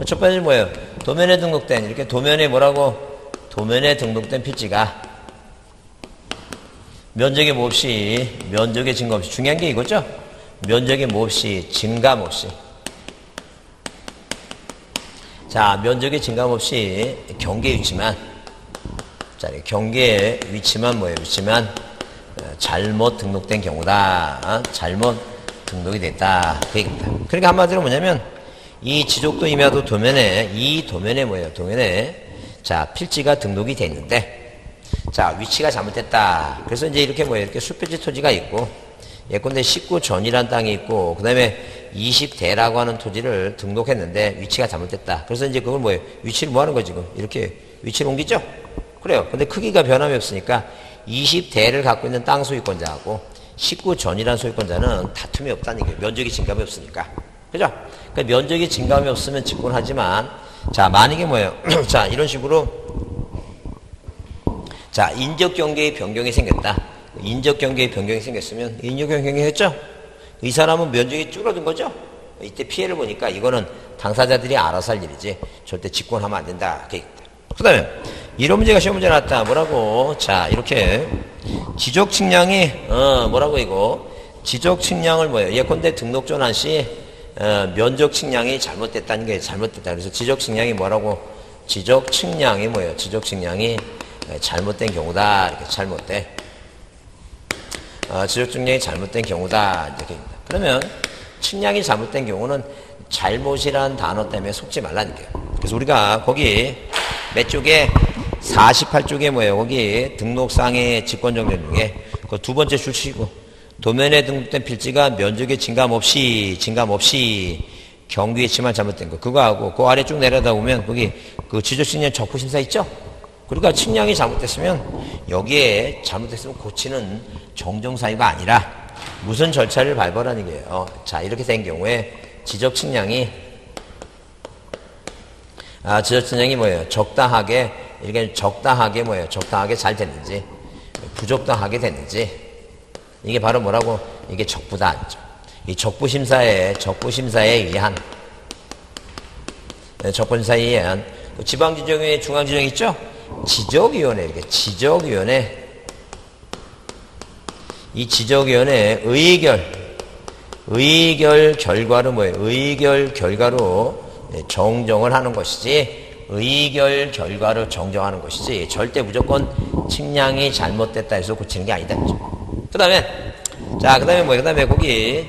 첫 번째는 도면에 등록된, 이렇게 도면에 도면에 등록된 필지가 면적의 증거 없이 중요한 게 이거죠. 면적이 뭐 없이, 증감 없이. 자, 면적의 증감 없이 경계 위치만, 자, 경계의 위치만 뭐예요? 위치만 잘못 등록된 경우다. 잘못 등록이 됐다. 그 얘기입니다. 그러니까 한마디로 뭐냐면, 이 지적도 임야도 도면에, 이 도면에 뭐예요? 도면에, 자, 필지가 등록이 돼 있는데, 자, 위치가 잘못됐다. 그래서 이제 이렇게 뭐예요? 이렇게 숲필지 토지가 있고, 예컨대 19전이라는 땅이 있고, 그 다음에 20대라고 하는 토지를 등록했는데, 위치가 잘못됐다. 그래서 이제 그걸 뭐예요? 위치를 뭐 하는 거지, 지금? 이렇게 위치를 옮기죠? 그래요. 근데 크기가 변함이 없으니까, 20대를 갖고 있는 땅 소유권자하고, 19전이라는 소유권자는 다툼이 없다는 얘기예요. 면적이 증감이 없으니까. 그죠? 그러니까 면적이 증감이 없으면 직권하지만, 자, 만약에 뭐예요? 자, 이런 식으로, 자, 인적 경계의 변경이 생겼다. 인적 경계의 변경이 생겼으면, 인적 변경이 했죠? 이 사람은 면적이 줄어든 거죠? 이때 피해를 보니까 이거는 당사자들이 알아서 할 일이지, 절대 직권하면 안 된다. 그 다음에, 이런 문제가 시험 문제 나왔다. 뭐라고? 자, 이렇게, 지적 측량이, 뭐라고 이거? 지적 측량을 뭐예요? 예컨대 등록 전환 시, 면적 측량이 잘못됐다는 게 잘못됐다. 그래서 지적 측량이 뭐라고? 지적 측량이 뭐예요? 지적 측량이 잘못된 경우다. 이렇게 잘못돼. 지적 측량이 잘못된 경우다. 이렇게. 그러면 측량이 잘못된 경우는 잘못이란 단어 때문에 속지 말라는 거예요. 그래서 우리가 거기 몇 쪽에 48쪽에 뭐예요? 거기 등록상의 직권정정 중에 그 두 번째 줄 치고 도면에 등록된 필지가 면적의 증감 없이 경규의 치만 잘못된 거 그거 하고 그 아래 쭉 내려다 보면 거기 그 지적측량 적부심사 있죠? 그러니까 측량이 잘못됐으면 여기에 잘못됐으면 고치는 정정사유가 아니라 무슨 절차를 밟으라는 거예요. 자, 이렇게 된 경우에 지적측량이 지적측량이 뭐예요? 적당하게 이렇게 적당하게 뭐예요? 적당하게 잘 됐는지 부적당하게 됐는지 이게 바로 뭐라고? 이게 적부다. 이 적부심사에 의한 지방지정위원회 중앙지정 있죠? 지적위원회 이렇게 지적위원회 이 지적위원회 의결 결과로 뭐예요? 의결 결과로 정정을 하는 것이지 의결 결과로 정정하는 것이지 절대 무조건 측량이 잘못됐다 해서 고치는 게 아니다. 그 다음에 그 다음에 거기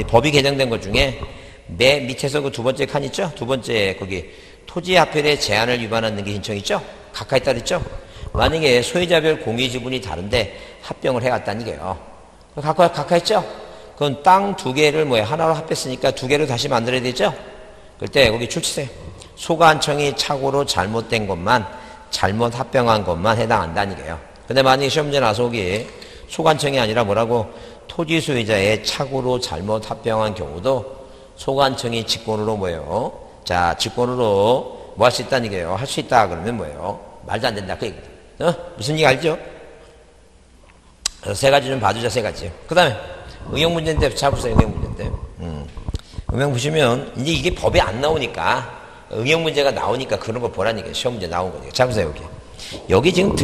법이 개정된 것 중에 맨 밑에서 그 두 번째 칸 있죠? 두 번째 거기 토지합혈의 제한을 위반하는 게 신청 있죠? 가까이 따르죠? 만약에 소유자별 공유지분이 다른데 합병을 해갔다는 게요. 가까이 있죠? 그건 땅 두 개를 하나로 합했으니까 두 개로 다시 만들어야 되죠? 그때 거기 출치세요. 소관청이 착오로 잘못된 것만, 잘못 합병한 것만 해당한다는 게요. 근데 만약에 시험 문제 나서 거기 소관청이 아니라 뭐라고? 토지 소유자의 착오로 잘못 합병한 경우도 소관청이 직권으로 뭐예요? 자, 직권으로 뭐 할 수 있다는 얘기예요. 할 수 있다 그러면 뭐예요? 말도 안 된다. 그 얘기다. 무슨 얘기 알죠? 세 가지 좀 봐주자, 세 가지. 그 다음에 응용 문제인데 잡으세요. 응용 문제인데. 응용 보시면 이제 이게 법에 안 나오니까 응용 문제가 나오니까 그런 거 보라는 얘기예요. 시험 문제 나온 거니까. 잡으세요. 여기 지금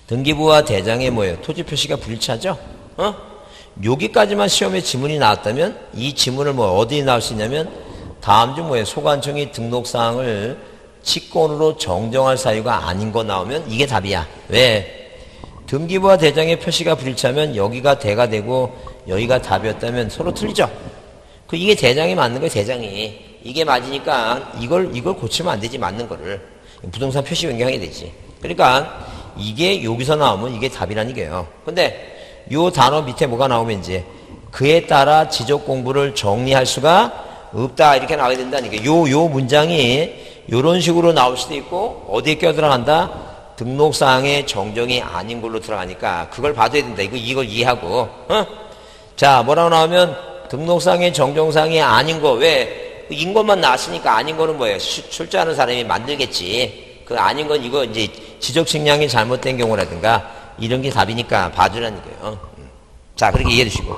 등기부와 대장의 뭐예요? 토지 표시가 불일치하죠? 여기까지만 시험에 지문이 나왔다면 이 지문을 어디에 나올 수 있냐면 다음 중 뭐예요? 소관청이 등록사항을 직권으로 정정할 사유가 아닌 거 나오면 이게 답이야. 왜? 등기부와 대장의 표시가 불일치하면 여기가 대가 되고 여기가 답이었다면 서로 틀리죠? 이게 대장이 맞는 거예요, 대장이. 이게 맞으니까 이걸 고치면 안 되지, 맞는 거를. 부동산 표시 변경이 되지. 그러니까 이게 여기서 나오면 이게 답이라는 얘기예요. 근데 요 단어 밑에 뭐가 나오면 이제 그에 따라 지적 공부를 정리할 수가 없다 이렇게 나와야 된다는 게 요 문장이 요런 식으로 나올 수도 있고 어디에 껴들어간다? 등록사항의 정정이 아닌 걸로 들어가니까 그걸 봐줘야 된다. 이걸 이해하고 자 뭐라고 나오면 등록사항의 정정사항이 아닌 거 왜? 인 것만 나왔으니까 아닌 거는 뭐예요? 출제하는 사람이 만들겠지. 그 아닌 건 이거 이제 지적 측량이 잘못된 경우라든가 이런 게 답이니까 봐주라는 거예요. 자, 그렇게 이해해 주시고.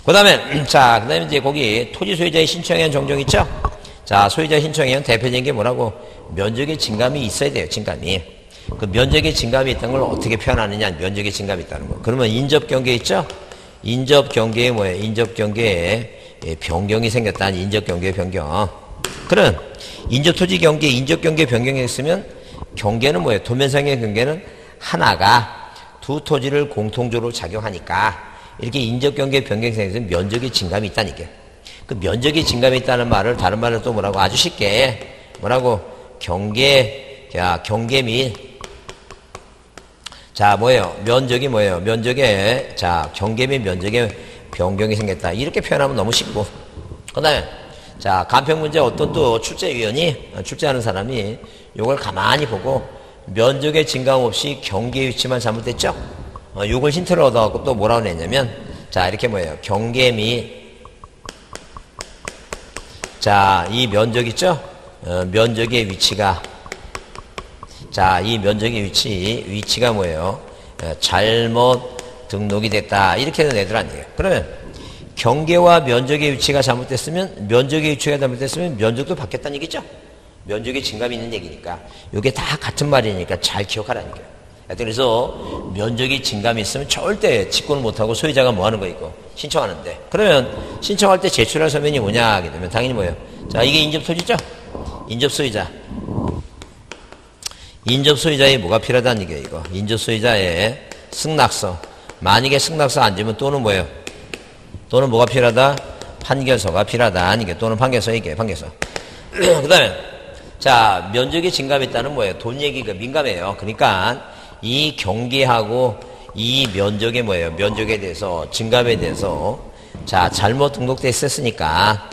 그 다음에 이제 거기 토지 소유자의 신청에 의한 정정 있죠? 자, 소유자 신청에 의한 대표적인 게 뭐라고? 면적의 증감이 있어야 돼요, 증감이. 그 면적의 증감이 있다는 걸 어떻게 표현하느냐? 면적의 증감이 있다는 거. 그러면 인접 경계 있죠? 인접 경계에 뭐예요? 인접 경계에 변경이 생겼다. 인접 경계 변경. 그런 인접 토지 경계, 인접 경계 변경이 있으면 경계는 뭐예요? 도면상의 경계는 하나가 두 토지를 공통적으로 작용하니까 이렇게 인접 경계 변경이 생기면 면적의 증감이 있다니까. 그 면적의 증감이 있다는 말을 다른 말로 또 뭐라고 아주 쉽게 뭐라고 경계 및 자 뭐예요? 면적이 뭐예요? 면적의 자 경계 및 면적의 변경이 생겼다. 이렇게 표현하면 너무 쉽고. 그다음에 자 간평 문제 어떤 또 출제하는 사람이 요걸 가만히 보고 면적의 증감 없이 경계 위치만 잘못됐죠? 요걸 힌트를 얻어갖고 또 뭐라고 냈냐면 자 이렇게 뭐예요? 경계 및 자 이 면적 있죠? 면적의 위치가 자 이 면적의 위치가 뭐예요? 잘못 등록이 됐다. 이렇게 내더란 얘기예요. 그러면 경계와 면적의 위치가 잘못됐으면 면적의 위치가 잘못됐으면 면적도 바뀌었다는 얘기죠? 면적의 증감이 있는 얘기니까 이게 다 같은 말이니까 잘 기억하라니까요. 그래서 면적이 증감이 있으면 절대 직권을 못하고 소유자가 뭐 하는 거 있고 신청하는데 그러면 신청할 때 제출할 서면이 뭐냐 하게 되면 당연히 뭐예요? 자 이게 인접 토지죠? 인접 소유자. 인접 소유자에 뭐가 필요하다는 얘기예요 이거. 인접 소유자의 승낙서. 만약에 승낙서 안 주면 또는 뭐예요? 또는 뭐가 필요하다? 판결서가 필요하다. 이게 또는 판결서 이게 판결서. 그 다음에 자 면적의 증감이 있다는 뭐예요? 돈 얘기가 민감해요. 그러니까 이 경계하고 이 면적의 뭐예요? 면적에 대해서 증감에 대해서 자 잘못 등록됐었으니까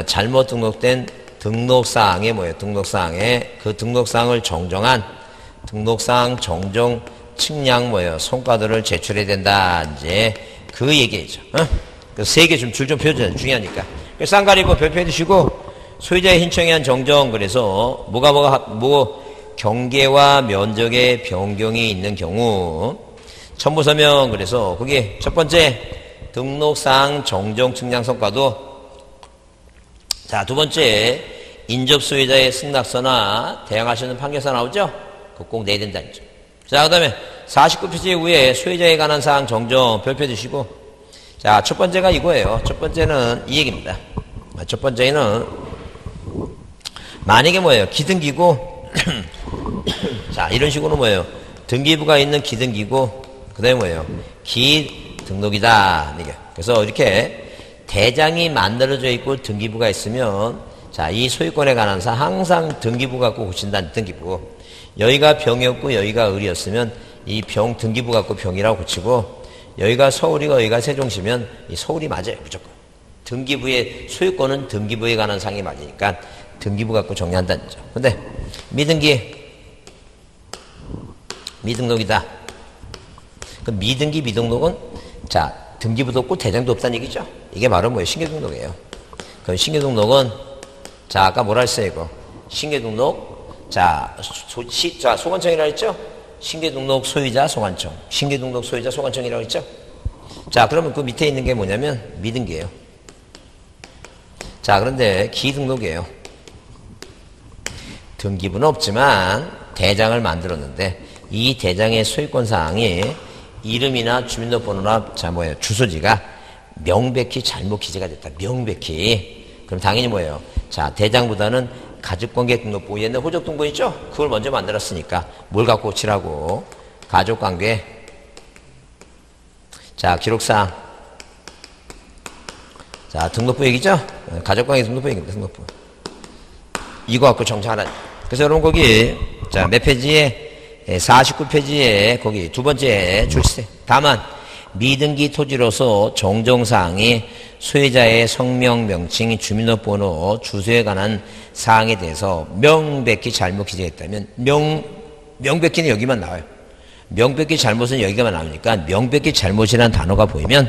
잘못 등록된 등록사항에 뭐예요? 등록사항에 그 등록사항을 정정한 등록사항 정정 측량 뭐예요? 성과들을 제출해야 된다. 이제 그 얘기죠. 그 세 개 좀 줄 좀 펴줘야 중요하니까. 쌍가리고 별표해 주시고 소유자의 신청에 한 정정. 그래서 뭐 경계와 면적의 변경이 있는 경우 첨부서명. 그래서 거기 첫 번째 등록사항 정정 측량 성과도 자 두 번째 인접 소유자의 승낙서나 대항할 수 있는 판결서 나오죠? 그거 꼭 내야 된다는 점. 자 그 다음에 49페이지 이후에 소유자에 관한 사항 정정 별표 주시고 자 첫 번째가 이거예요. 첫 번째는 이 얘기입니다. 첫 번째는 만약에 뭐예요? 기등기고 자 이런 식으로 뭐예요? 등기부가 있는 기등기고 그 다음에 뭐예요? 기등록이다. 이게. 그래서 이렇게 대장이 만들어져 있고 등기부가 있으면 자 이 소유권에 관한 사항 항상 등기부 갖고 고친다는 등기부. 여기가 병이었고 여기가 을이었으면 이 병 등기부 갖고 병이라고 고치고 여기가 서울이고 여기가 세종시면 이 서울이 맞아요. 무조건. 등기부의 소유권은 등기부에 관한 사항이 맞으니까 등기부 갖고 정리한다는 거죠. 근데 미등록이다. 그 미등록은 자 등기부도 없고 대장도 없다는 얘기죠. 이게 바로 뭐예요? 신규등록이에요. 그럼 신규등록은 자 아까 뭐라 했어요 이거? 신규등록 자 소관청이라고 했죠? 신규등록 소유자 소관청. 신규등록 소유자 소관청이라고 했죠? 자 그러면 그 밑에 있는 게 뭐냐면 미등기예요. 자 그런데 기등록이에요. 등기부는 없지만 대장을 만들었는데 이 대장의 소유권 사항이 이름이나 주민등록번호나 자 뭐예요? 주소지가 명백히 잘못 기재가 됐다. 명백히. 그럼 당연히 뭐예요? 자 대장보다는 가족관계 등록부 옛날 호적등본 있죠? 그걸 먼저 만들었으니까 뭘 갖고 고치라고? 가족관계 자 기록사항 자 등록부 얘기죠? 가족관계 등록부 얘기입니다. 등록부 이거 갖고 정정하라. 그래서 여러분 거기 자 몇 페이지에 49페이지에 거기 두 번째 줄세. 다만 미등기 토지로서 정정사항이 소유자의 성명, 명칭, 주민등록번호, 주소에 관한 사항에 대해서 명백히 잘못 기재했다면 명백히는 여기만 나와요. 명백히 잘못은 여기가만 나오니까 명백히 잘못이라는 단어가 보이면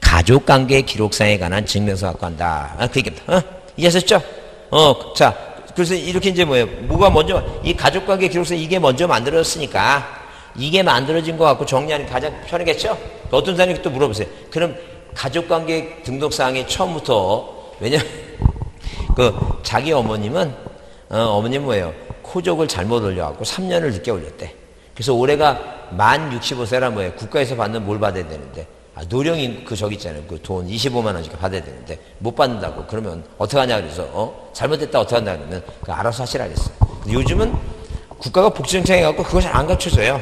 가족관계 기록상에 관한 증명서 갖고 한다. 그 얘기입니다. 이해하셨죠? 자 그래서 이렇게 이제 뭐가 먼저 이 가족관계 기록서 이게 먼저 만들어졌으니까 이게 만들어진 거 갖고 정리하는 게 가장 편하겠죠? 어떤 사람이 또 물어보세요. 그럼 가족관계 등록사항이 처음부터 왜냐면 그 자기 어머님은 어머님 뭐예요? 코족을 잘못 올려갖고 3년을 늦게 올렸대. 그래서 올해가 만 65세라 뭐예요? 국가에서 받는 뭘 받아야 되는데 노령인 그 저기 있잖아요. 그 돈 25만 원씩 받아야 되는데 못 받는다고. 그러면 어떡하냐 그래서 잘못됐다 어떡한다 그러면 그 알아서 하시라 그랬어요. 요즘은 국가가 복지정책 해갖고 그거 잘 안 고쳐줘요.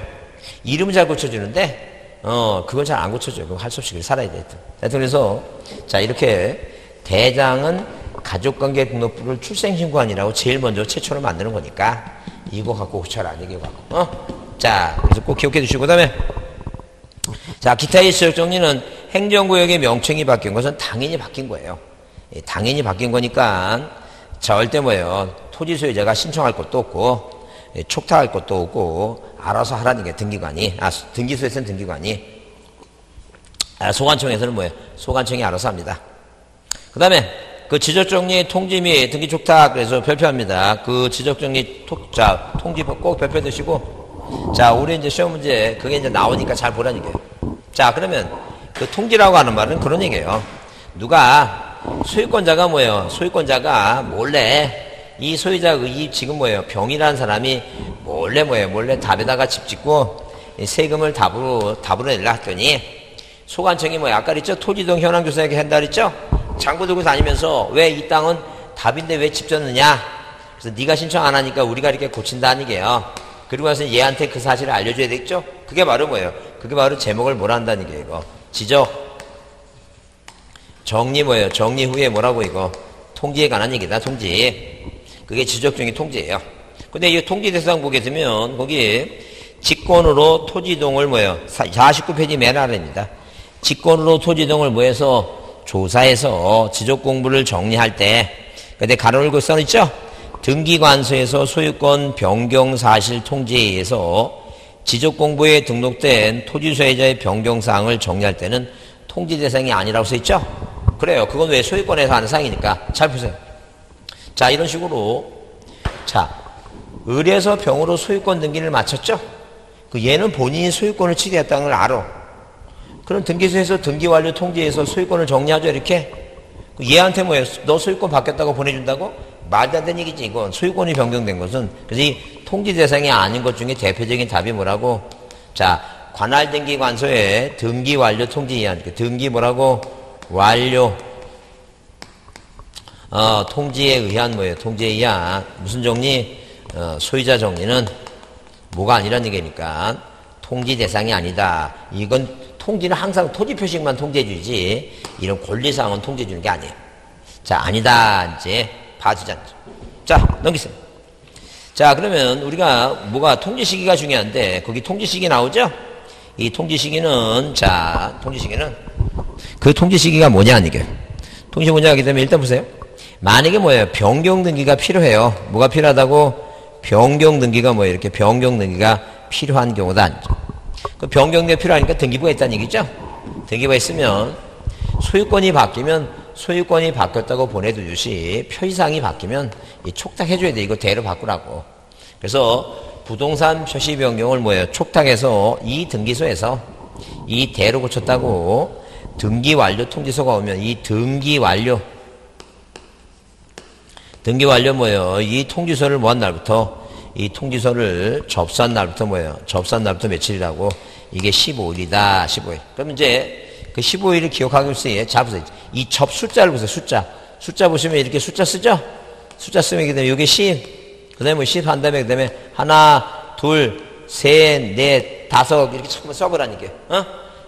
이름은 잘 고쳐주는데 그건 잘 안 고쳐줘요. 그거 할 수 없이 살아야 돼. 하여튼 그래서 자 이렇게 대장은 가족관계 등록부를 출생신고안이라고 제일 먼저 최초로 만드는 거니까 이거 갖고 고쳐라. 이거 갖고 자 그래서 꼭 기억해 두시고 그다음에 자, 기타의 지적 정리는 행정구역의 명칭이 바뀐 것은 당연히 바뀐 거예요. 예, 당연히 바뀐 거니까 절대 뭐예요. 토지 소유자가 신청할 것도 없고 예, 촉탁할 것도 없고 알아서 하라는 게 등기관이 등기소에서는 등기관이 소관청에서는 뭐예요. 소관청이 알아서 합니다. 그 다음에 그 지적정리 통지 및 등기 촉탁 그래서 발표합니다. 그 지적정리 통지 꼭 발표해 두시고 자, 우리 이제 시험 문제 그게 이제 나오니까 잘 보라는 얘기예요. 자, 그러면 그 통지라고 하는 말은 그런 얘기예요. 누가 소유권자가 뭐예요? 소유권자가 몰래 이 소유자 이 지금 뭐예요? 병이라는 사람이 몰래 답에다가 집 짓고 세금을 답으로 내려 했더니 소관청이 뭐야? 아까 그랬죠? 토지동 현황조사에게 한다 그랬죠? 장부 들고 다니면서 왜 이 땅은 답인데 왜 집 졌느냐? 그래서 네가 신청 안 하니까 우리가 이렇게 고친다는 얘기예요. 그리고 나서 얘한테 그 사실을 알려줘야 되겠죠? 그게 바로 뭐예요? 그게 바로 제목을 뭐라 한다는 게 이거. 지적. 정리 뭐예요? 정리 후에 뭐라고 이거. 통지에 관한 얘기다, 통지. 그게 지적정리 통지예요. 근데 이 통지 대상 보게 되면 거기 직권으로 토지동을 뭐예요? 49페이지 맨 아래입니다. 직권으로 토지동을 뭐해서 조사해서 지적공부를 정리할 때 근데 가로를 그 써있죠? 등기관서에서 소유권 변경 사실 통지에 의해서 지적공부에 등록된 토지 소유자의 변경사항을 정리할 때는 통지 대상이 아니라고 써있죠? 그래요. 그건 왜 소유권에서 하는 사항이니까. 잘 보세요. 자, 이런 식으로 자, 을에서 병으로 소유권 등기를 마쳤죠? 그 얘는 본인이 소유권을 취득했다는 걸 알아. 그럼 등기소에서 등기완료 통지에서 소유권을 정리하죠, 이렇게. 얘한테 뭐예요? 너 소유권 바뀌었다고 보내준다고? 말도 안 되는 얘기지, 이건. 소유권이 변경된 것은. 그래서 이 통지 대상이 아닌 것 중에 대표적인 답이 뭐라고? 자, 관할등기관서에 등기완료 통지의안. 등기 뭐라고? 완료. 통지에 의한 뭐예요? 통지에 의한. 무슨 정리? 소유자 정리는 뭐가 아니라는 얘기니까. 통지 대상이 아니다. 이건 통지는 항상 토지 표식만 통지해주지. 이런 권리사항은 통지해주는 게 아니에요. 자, 아니다. 이제. 봐주자. 자, 넘기세요. 자, 그러면 우리가 뭐가 통지 시기가 중요한데 거기 통지 시기 나오죠? 이 통지 시기는 자, 통지 시기는 그 통지 시기가 뭐냐 이게. 통지 뭐냐 하기 때문에 일단 보세요. 만약에 뭐예요? 변경 등기가 필요해요. 뭐가 필요하다고? 변경 등기가 뭐예요? 이렇게 변경 등기가 필요한 경우다. 그 변경 등기가 필요하니까 등기부가 있다는 얘기죠? 등기부가 있으면 소유권이 바뀌면 소유권이 바뀌었다고 보내주듯이 표시사항이 바뀌면 촉탁해줘야 돼. 이거 대로 바꾸라고. 그래서 부동산 표시 변경을 뭐예요? 촉탁해서 이 등기소에서 이 대로 고쳤다고 등기 완료 통지서가 오면 이 등기 완료 뭐예요? 이 통지서를 뭐 한 날부터 이 통지서를 접수한 날부터 뭐예요? 접수한 날부터 며칠이라고? 이게 15일이다. 15일. 그럼 이제 그 15일을 기억하기 위해서 자 보세요. 이 숫자를 보세요. 숫자 보시면 이렇게 숫자 쓰죠? 숫자 쓰면 그다음에 이게 10. 그다음에 뭐 10 한 다음에 그다음에 하나, 둘, 셋, 넷, 다섯 이렇게 써보라는 게.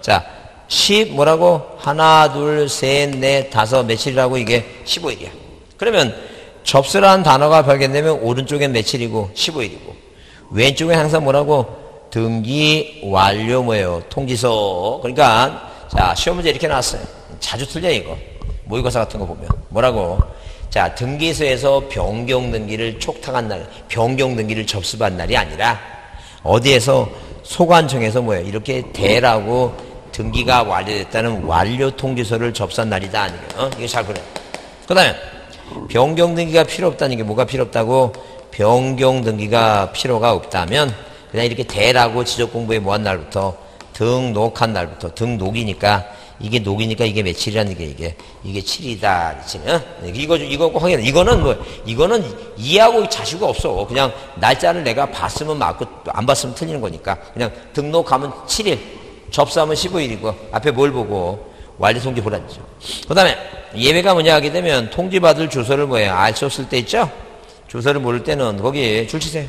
자, 10 뭐라고? 하나, 둘, 셋, 넷, 다섯 며칠이라고 이게 15일이야. 그러면 접수라는 단어가 발견되면 오른쪽엔 며칠이고 15일이고 왼쪽에 항상 뭐라고? 등기 완료 뭐예요? 통지서. 그러니까 자, 시험 문제 이렇게 나왔어요. 자주 틀려, 이거. 모의고사 같은 거 보면. 뭐라고? 자, 등기소에서 변경 등기를 촉탁한 날, 변경 등기를 접수한 날이 아니라, 어디에서, 소관청에서 뭐예요? 이렇게 대라고 등기가 완료됐다는 완료 통지서를 접수한 날이다. 아니에요? 이거 잘 보래. 그 다음에, 변경 등기가 필요 없다는 게 뭐가 필요 없다고? 변경 등기가 필요가 없다면, 그냥 이렇게 대라고 지적공부에 뭐 한 날부터, 등록한 날부터 등록이니까 이게 녹이니까 이게 며칠이라는 게 이게 7이다. 이거 꼭 확인해. 이거는 이해하고 자시가 없어. 그냥 날짜를 내가 봤으면 맞고 안 봤으면 틀리는 거니까 그냥 등록하면 7일. 접수하면 15일이고 앞에 뭘 보고 완료 통지 보라죠. 그 다음에 예외가 뭐냐 하게 되면 통지받을 주소를 알 수 없을 때 있죠. 주소를 모를 때는 거기 줄 치세요.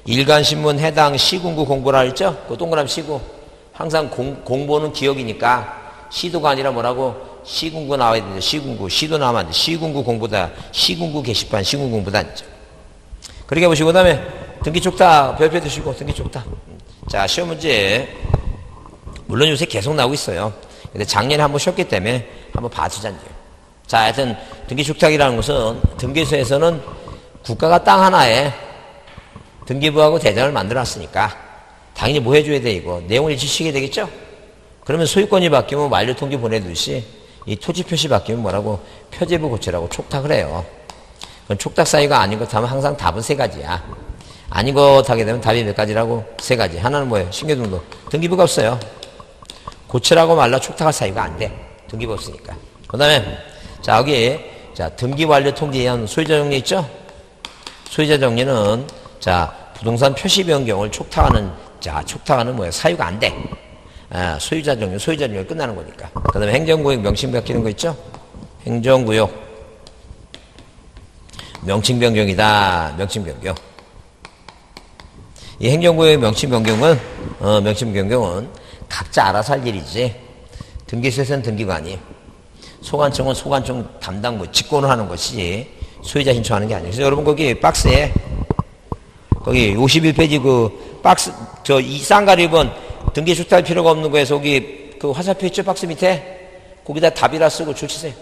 일간신문 해당 시군구 공보라 했죠. 그 동그라미 시구. 항상 공보는 기억이니까 시도가 아니라 뭐라고 시군구 나와야 되는데 시군구 시도 나오면 안 돼. 시군구 공보다 시군구 게시판 시군구 공보다 아니죠. 그렇게 보시고 그 다음에 등기 촉탁 별표 드시고 등기 촉탁. 자 시험 문제 물론 요새 계속 나오고 있어요. 근데 작년에 한번 쉬었기 때문에 한번 봐주자요. 자 하여튼 등기 촉탁이라는 것은 등기소에서는 국가가 땅 하나에 등기부하고 대장을 만들어놨으니까 당연히 뭐 해줘야 돼 이거 내용을 일치시키게 되겠죠. 그러면 소유권이 바뀌면 완료 통지 보내듯이 이 토지 표시 바뀌면 뭐라고 표제부 고치라고 촉탁을 해요. 그건 촉탁 사유가 아닌 것 하면 항상 답은 세 가지야. 아닌 것 하게 되면 답이 몇 가지라고? 세 가지. 하나는 뭐예요? 신규등록. 등기부가 없어요. 고치라고 말라 촉탁할 사유가 안 돼. 등기부 없으니까. 그 다음에 자 여기 자 등기 완료 통지에 의한 소유자 정리 있죠? 소유자 정리는 자 부동산 표시 변경을 촉탁하는 뭐예요? 사유가 안 돼. 소유자 정리 끝나는 거니까. 그 다음에 행정구역 명칭 바뀌는 거 있죠? 행정구역 명칭 변경이다. 명칭 변경. 이 행정구역 명칭 변경은 각자 알아서 할 일이지. 등기소에서는 등기관이, 소관청은 소관청 담당 직권을 하는 것이지 소유자 신청하는 게 아니에요. 그래서 여러분 거기 박스에 거기 51페이지 그 박스 이 쌍가리 1번 등기 촉탁할 필요가 없는 거에서 거기 그 화살표 있죠? 박스 밑에 거기다 답이라 쓰고 줄 치세요.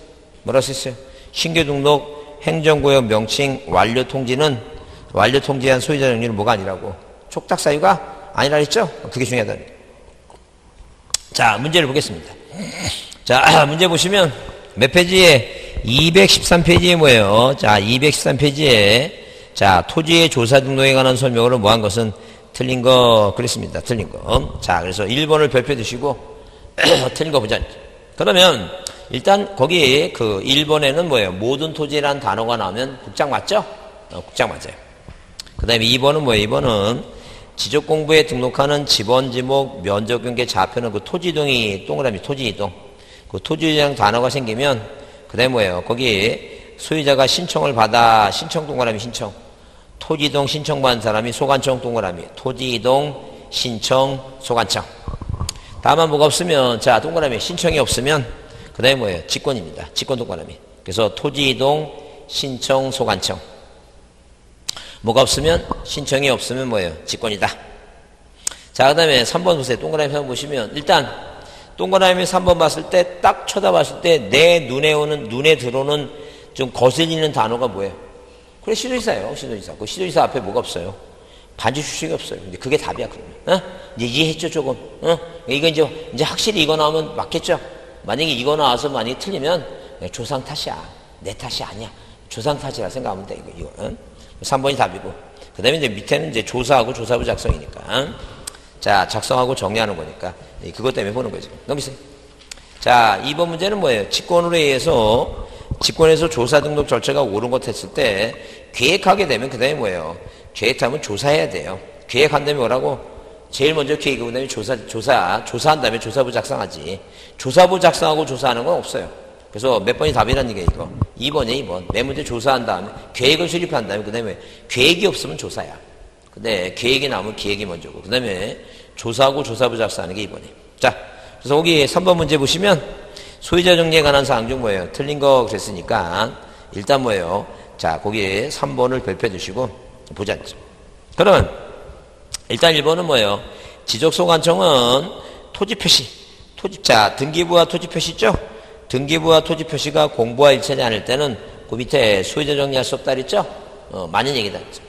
뭐라 쓰셨어요? 신규 등록 행정구역 명칭 완료 통지는 완료 통지한 소유자 정리는 뭐가 아니라고? 촉탁 사유가 아니라 했죠? 그게 중요하다. 자, 문제를 보겠습니다. 자, 문제 보시면 몇 페이지에 213페이지에 뭐예요? 자, 213페이지에 자, 토지의 조사 등록에 관한 설명으로 뭐한 것은 틀린 거 그랬습니다. 틀린 거. 자, 그래서 1번을 별표 드시고 틀린 거 보자. 그러면 일단 거기 그 1번에는 뭐예요? 모든 토지라는 단어가 나오면 국장 맞죠? 국장 맞아요. 그 다음에 2번은 뭐예요? 2번은 지적공부에 등록하는 지번, 지목, 면적, 경계, 좌표는 그 토지이동이 동그라미 토지이동. 그 토지이동 단어가 생기면 그 다음에 뭐예요? 거기 소유자가 신청을 받아 신청 동그라미 신청. 토지이동 신청받은 사람이 소관청 동그라미. 토지이동 신청 소관청. 다만 뭐가 없으면 자 동그라미 신청이 없으면 그 다음에 뭐예요? 직권입니다. 직권 동그라미. 그래서 토지이동 신청 소관청. 뭐가 없으면 신청이 없으면 뭐예요? 직권이다. 자, 그 다음에 3번 보세요. 동그라미 3번 보시면 일단 동그라미 3번 봤을 때 딱 쳐다봤을 때 내 눈에 들어오는 좀 거슬리는 단어가 뭐예요? 그래 시도지사예요. 시도지사. 그 시도지사 앞에 뭐가 없어요? 반지 수식이 없어요. 근데 그게 답이야 그러면. 이제 이해했죠 조금. 이거 이제 확실히 이거 나오면 맞겠죠? 만약에 이거 나와서 만약에 틀리면 조상 탓이야. 내 탓이 아니야. 조상 탓이라 생각하면 돼 이거. 3번이 답이고. 그 다음에 이제 밑에는 이제 조사하고 조사부 작성이니까. 자, 작성하고 정리하는 거니까. 그것 때문에 보는 거죠. 넘기세요. 자, 2번 문제는 뭐예요? 직권으로 의해서, 직권에서 조사 등록 절차가 옳은 것 했을 때, 계획하게 되면 그 다음에 뭐예요? 계획하면 조사해야 돼요. 계획한 다음에 뭐라고? 제일 먼저 계획하고 그 다음에 조사한 다음에 조사부 작성하지. 조사부 작성하고 조사하는 건 없어요. 그래서 몇 번이 답이라는 얘기야, 이거. 2번이야, 2번. 맨 먼저 조사한 다음에, 계획을 수립한 다음에, 그 다음에, 계획이 없으면 조사야. 근데, 계획이 나오면 계획이 먼저고, 그 다음에, 조사하고 조사부 작성하는 게 2번이에요. 자, 그래서 거기 3번 문제 보시면, 소유자 정리에 관한 사항 중 뭐예요? 틀린 거 그랬으니까, 일단 뭐예요? 자, 거기에 3번을 별표 주시고, 보자. 그러면, 일단 1번은 뭐예요? 지적소관청은 토지 표시. 자, 등기부와 토지 표시 있죠? 등기부와 토지 표시가 공부와 일치하지 않을 때는 그 밑에 소유자 정리할 수 없다 그랬죠? 많은 얘기다 그랬죠.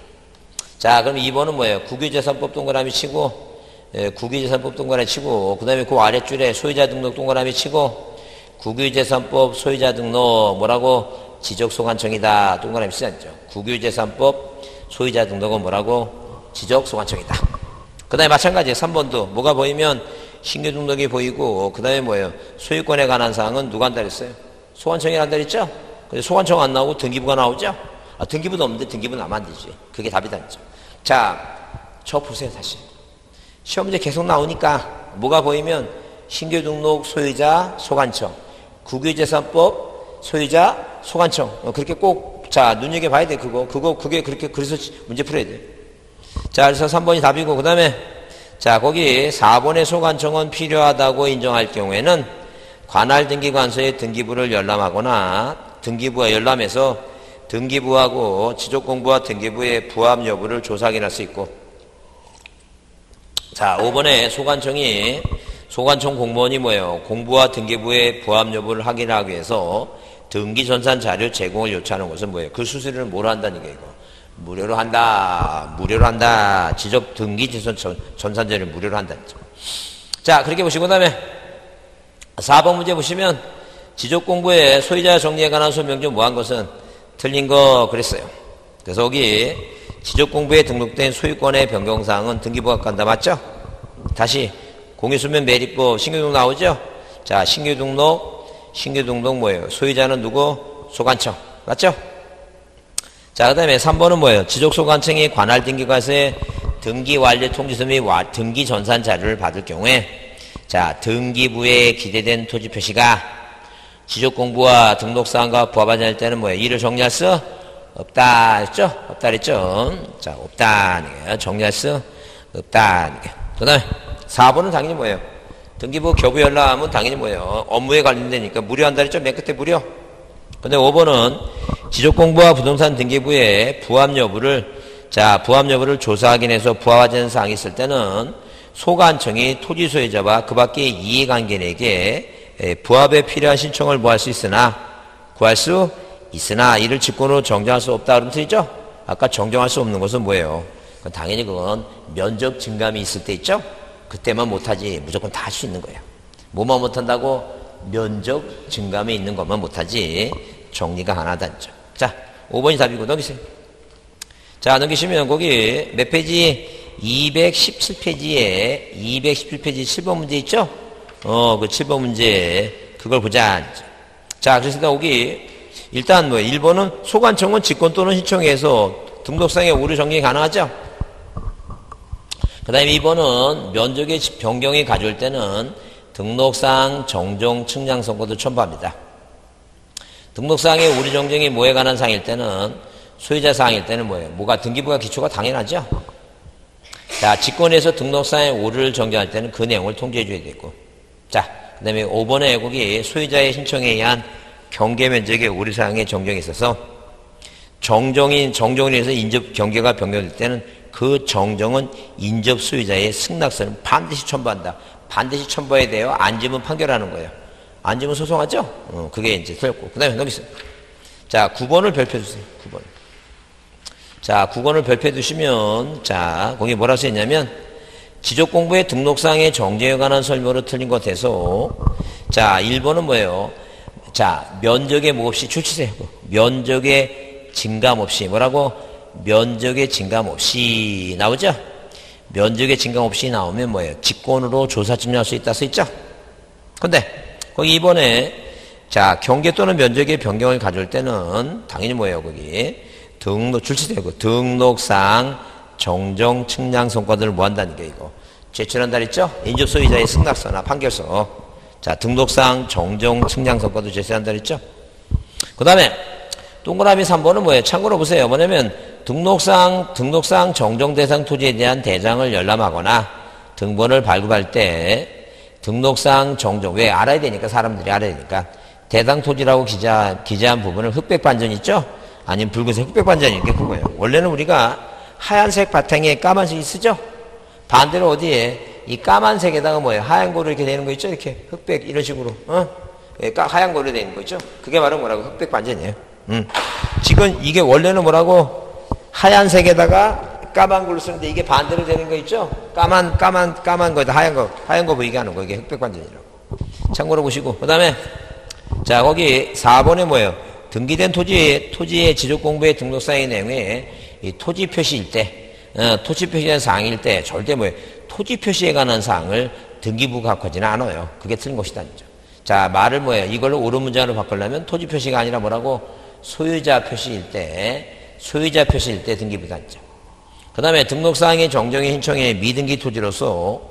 자, 그럼 2번은 뭐예요? 국유재산법 동그라미 치고, 국유재산법 동그라미 치고, 그 다음에 그 아랫줄에 소유자 등록 동그라미 치고, 국유재산법 소유자 등록 뭐라고? 지적소관청이다. 동그라미 치잖죠. 국유재산법 소유자 등록은 뭐라고? 지적소관청이다. 그 다음에 마찬가지예요. 3번도 뭐가 보이면 신규 등록이 보이고, 그 다음에 뭐예요? 소유권에 관한 사항은 누가 한다 그랬어요? 소관청이 한다 그랬죠? 근데 소관청 안 나오고 등기부가 나오죠? 등기부도 없는데 등기부는 나면 안 되지. 그게 답이다 그랬죠. 자, 저 보세요, 다시. 시험 문제 계속 나오니까 뭐가 보이면 신규 등록 소유자 소관청, 국유재산법 소유자 소관청. 그렇게 꼭, 자, 눈여겨봐야 돼, 그게 그렇게, 그래서 문제 풀어야 돼. 자, 그래서 3번이 답이고, 그 다음에, 자, 거기 4번의 소관청은 필요하다고 인정할 경우에는 관할 등기관서에 등기부를 열람하거나 등기부와 열람해서 등기부하고 지적공부와 등기부의 부합 여부를 조사 확인할 수 있고, 자, 5번에 소관청 공무원이 뭐예요? 공부와 등기부의 부합 여부를 확인하기 위해서 등기전산 자료 제공을 요청하는 것은 뭐예요? 그 수수료를 뭐로 한다는 게 이거? 무료로 한다. 지적 등기전산 자료를 무료로 한다는 거죠. 자, 그렇게 보시고, 그 다음에 4번 문제 보시면 지적공부의 소유자 정리에 관한 소명 중 뭐한 것은 틀린 거 그랬어요. 그래서 여기 지적공부에 등록된 소유권의 변경사항은 등기부가 간다. 맞죠? 다시 공유수면 매립법 신규등록 나오죠? 자, 신규등록 뭐예요? 소유자는 누구? 소관청. 맞죠? 자, 그 다음에 3번은 뭐예요? 지적소관청이 관할 등기관서에 등기완료 통지서 및 등기전산 자료를 받을 경우에, 자, 등기부에 기재된 토지 표시가 지적공부와 등록사항과 부합하지 않을 때는 뭐예요? 이를 정리할 수 없다 했죠? 없다 그랬죠? 자, 없다. 정리할 수 없다. 그 다음에 4번은 당연히 뭐예요? 등기부 교부 열람은 당연히 뭐예요? 업무에 관련되니까 무료한다 그랬죠? 맨 끝에 무료. 근데 5번은 지적공부와 부동산 등기부의 부합 여부를 조사 확인해서 부합하지 않는 사항이 있을 때는 소관청이 토지 소유자와 그 밖의 이해관계인에게 부합에 필요한 신청을 구할 수 있으나 이를 직권으로 정정할 수 없다 그러면 틀리죠? 아까 정정할 수 없는 것은 뭐예요? 당연히 그건 면적 증감이 있을 때 있죠? 그때만 못하지 무조건 다 할 수 있는 거예요. 뭐만 못한다고? 면적 증감이 있는 것만 못하지 정리가 가능하다는 점. 자, 5번이 답이고 넘기세요. 자, 넘기시면 거기 몇 페이지? 217페이지에 217페이지 7번 문제 있죠? 그 7번 문제 그걸 보자. 자, 그래서 여기 일단 뭐 1번은 소관청은 직권 또는 신청해서 등록상의 오류 정리 가능하죠? 그 다음에 2번은 면적의 변경이 가져올 때는 등록상 정정 측량 선고도 첨부합니다. 등록상의 오류 정정이 뭐에 관한 사항일 때는 소유자 사항일 때는 뭐예요? 뭐가 등기부가 기초가 당연하죠? 자, 직권에서 등록상의 오류를 정정할 때는 그 내용을 통지해 줘야 되고. 자, 그 다음에 5번에 거기 소유자의 신청에 의한 경계 면적의 오류 사항의 정정이 있어서 정정을 해서 인접 경계가 변경될 때는 그 정정은 인접 소유자의 승낙서는 반드시 첨부한다. 반드시 첨부해야 돼요. 안 지면 판결하는 거예요. 안 지면 소송하죠? 그게 이제 틀렸고. 그 다음에 넘기세요. 자, 9번을 별표해 주세요. 9번. 자, 9번을 별표해 두시면, 자, 거기 뭐라고 써있냐면, 지적공부의 등록상의 정정에 관한 설명으로 틀린 것 같아서, 자, 1번은 뭐예요? 자, 면적의 뭐 없이 줄치세요. 면적의 증감 없이. 뭐라고? 면적의 증감 없이 나오죠? 면적의 증감 없이 나오면 뭐예요? 직권으로 조사 증명할 수 있다 써있죠? 근데 거기 2번에 자, 경계 또는 면적의 변경을 가져올 때는 당연히 뭐예요? 거기 줄치세요. 등록상 정정 측량 성과들을 뭐 한다는 게 이거 제출한다 그랬죠? 인접 소유자의 승낙서나 판결서. 자, 등록상 정정 측량 성과도 제출한다 그랬죠? 그 다음에 동그라미 3번은 뭐예요? 참고로 보세요. 뭐냐면 등록상 정정 대상 토지에 대한 대장을 열람하거나 등본을 발급할 때 등록상 정정, 왜? 알아야 되니까, 사람들이 알아야 되니까. 대상 토지라고 기재한 부분을 흑백 반전 있죠? 아니면 붉은색 흑백 반전이 이렇게 그거예요. 원래는 우리가 하얀색 바탕에 까만색이 쓰죠? 반대로 어디에? 이 까만색에다가 뭐예요? 하얀 거로 이렇게 되는 거 있죠? 이렇게 흑백 이런 식으로. 하얀 거로 되는 거 있죠? 그게 바로 뭐라고? 흑백 반전이에요. 지금 이게 원래는 뭐라고? 하얀색에다가 까만 걸로 쓰는데 이게 반대로 되는 거 있죠? 까만 거에다 하얀 거 보이게 하는 거. 이게 흑백 반전이라고. 참고로 보시고. 그 다음에, 자, 거기 4번에 뭐예요? 등기된 토지의 지적공부의 등록상의 내용에 이 토지 표시일 때, 토지 표시한 사항일 때 절대 뭐예요? 토지 표시에 관한 사항을 등기부가 갖고지는 않아요. 그게 틀린 것이다. 자, 말을 뭐예요? 이걸로 옳은 문장으로 바꾸려면 토지 표시가 아니라 뭐라고? 소유자 표시일 때 등기부단죠. 그 다음에 등록사항의 정정의 신청에 미등기 토지로서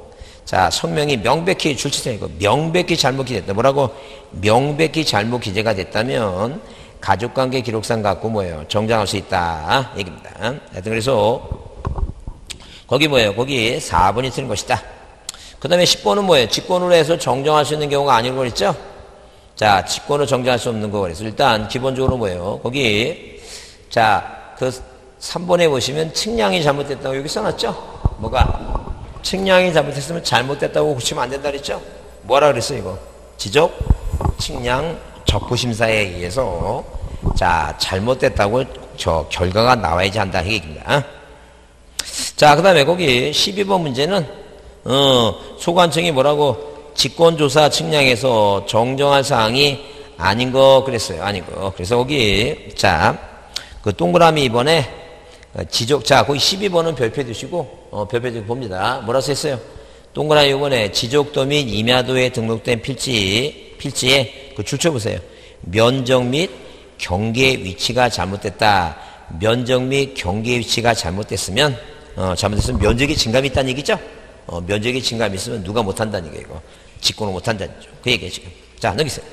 자, 성명이 명백히 줄치성이고 명백히 잘못 기재됐다. 뭐라고? 명백히 잘못 기재가 됐다면 가족관계 기록상 갖고 뭐예요? 정정할 수 있다. 얘기입니다. 하여튼 그래서 거기 뭐예요? 거기 4번이 틀린 것이다. 그 다음에 10번은 뭐예요? 직권으로 해서 정정할 수 있는 경우가 아니고 그랬죠? 자, 직권으로 정정할 수 없는 거 그래서 일단 기본적으로 뭐예요? 거기 자, 그 3번에 보시면 측량이 잘못됐다고 여기 써놨죠? 뭐가? 측량이 잘못됐으면 잘못됐다고 고치면 안 된다 그랬죠? 뭐라 그랬어 이거? 지적, 측량, 적부심사에 의해서 자, 잘못됐다고 저 결과가 나와야지 한다 이 얘기입니다. 자, 그 다음에 거기 12번 문제는 소관청이 뭐라고? 직권조사 측량에서 정정할 사항이 아닌 거 그랬어요. 아닌 거. 그래서 거기 자, 그 동그라미 이번에 지적, 자, 거기 12번은 별표 두시고, 별표 두고 봅니다. 뭐라 써있어요? 동그라미 이번에 지적도 및 임야도에 등록된 필지에 그 줄쳐 보세요. 면적 및 경계 위치가 잘못됐다. 면적 및 경계 위치가 잘못됐으면, 면적이 증감이 있다는 얘기죠? 면적이 증감이 있으면 누가 못한다는 얘기예요, 이거. 직권을 못한다는 얘기죠. 그 얘기예요, 지금. 자, 넘기세요.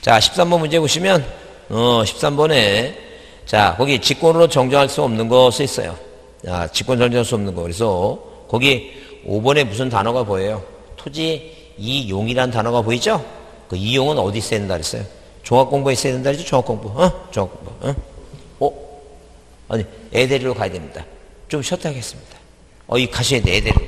자, 13번 문제 보시면, 13번에 자, 거기 직권으로 정정할 수 없는 거 써 있어요. 자, 직권 정정할 수 없는 거. 그래서 거기 5번에 무슨 단어가 보여요? 토지 이용이라는 단어가 보이죠? 그 이용은 어디 있어야 된다 그랬어요? 종합공부에 있어야 된다 그랬죠? 종합공부. 종합공부. 아니, 애대리로 가야 됩니다. 좀 쉬었다 하겠습니다. 가셔야 돼, 애대리로.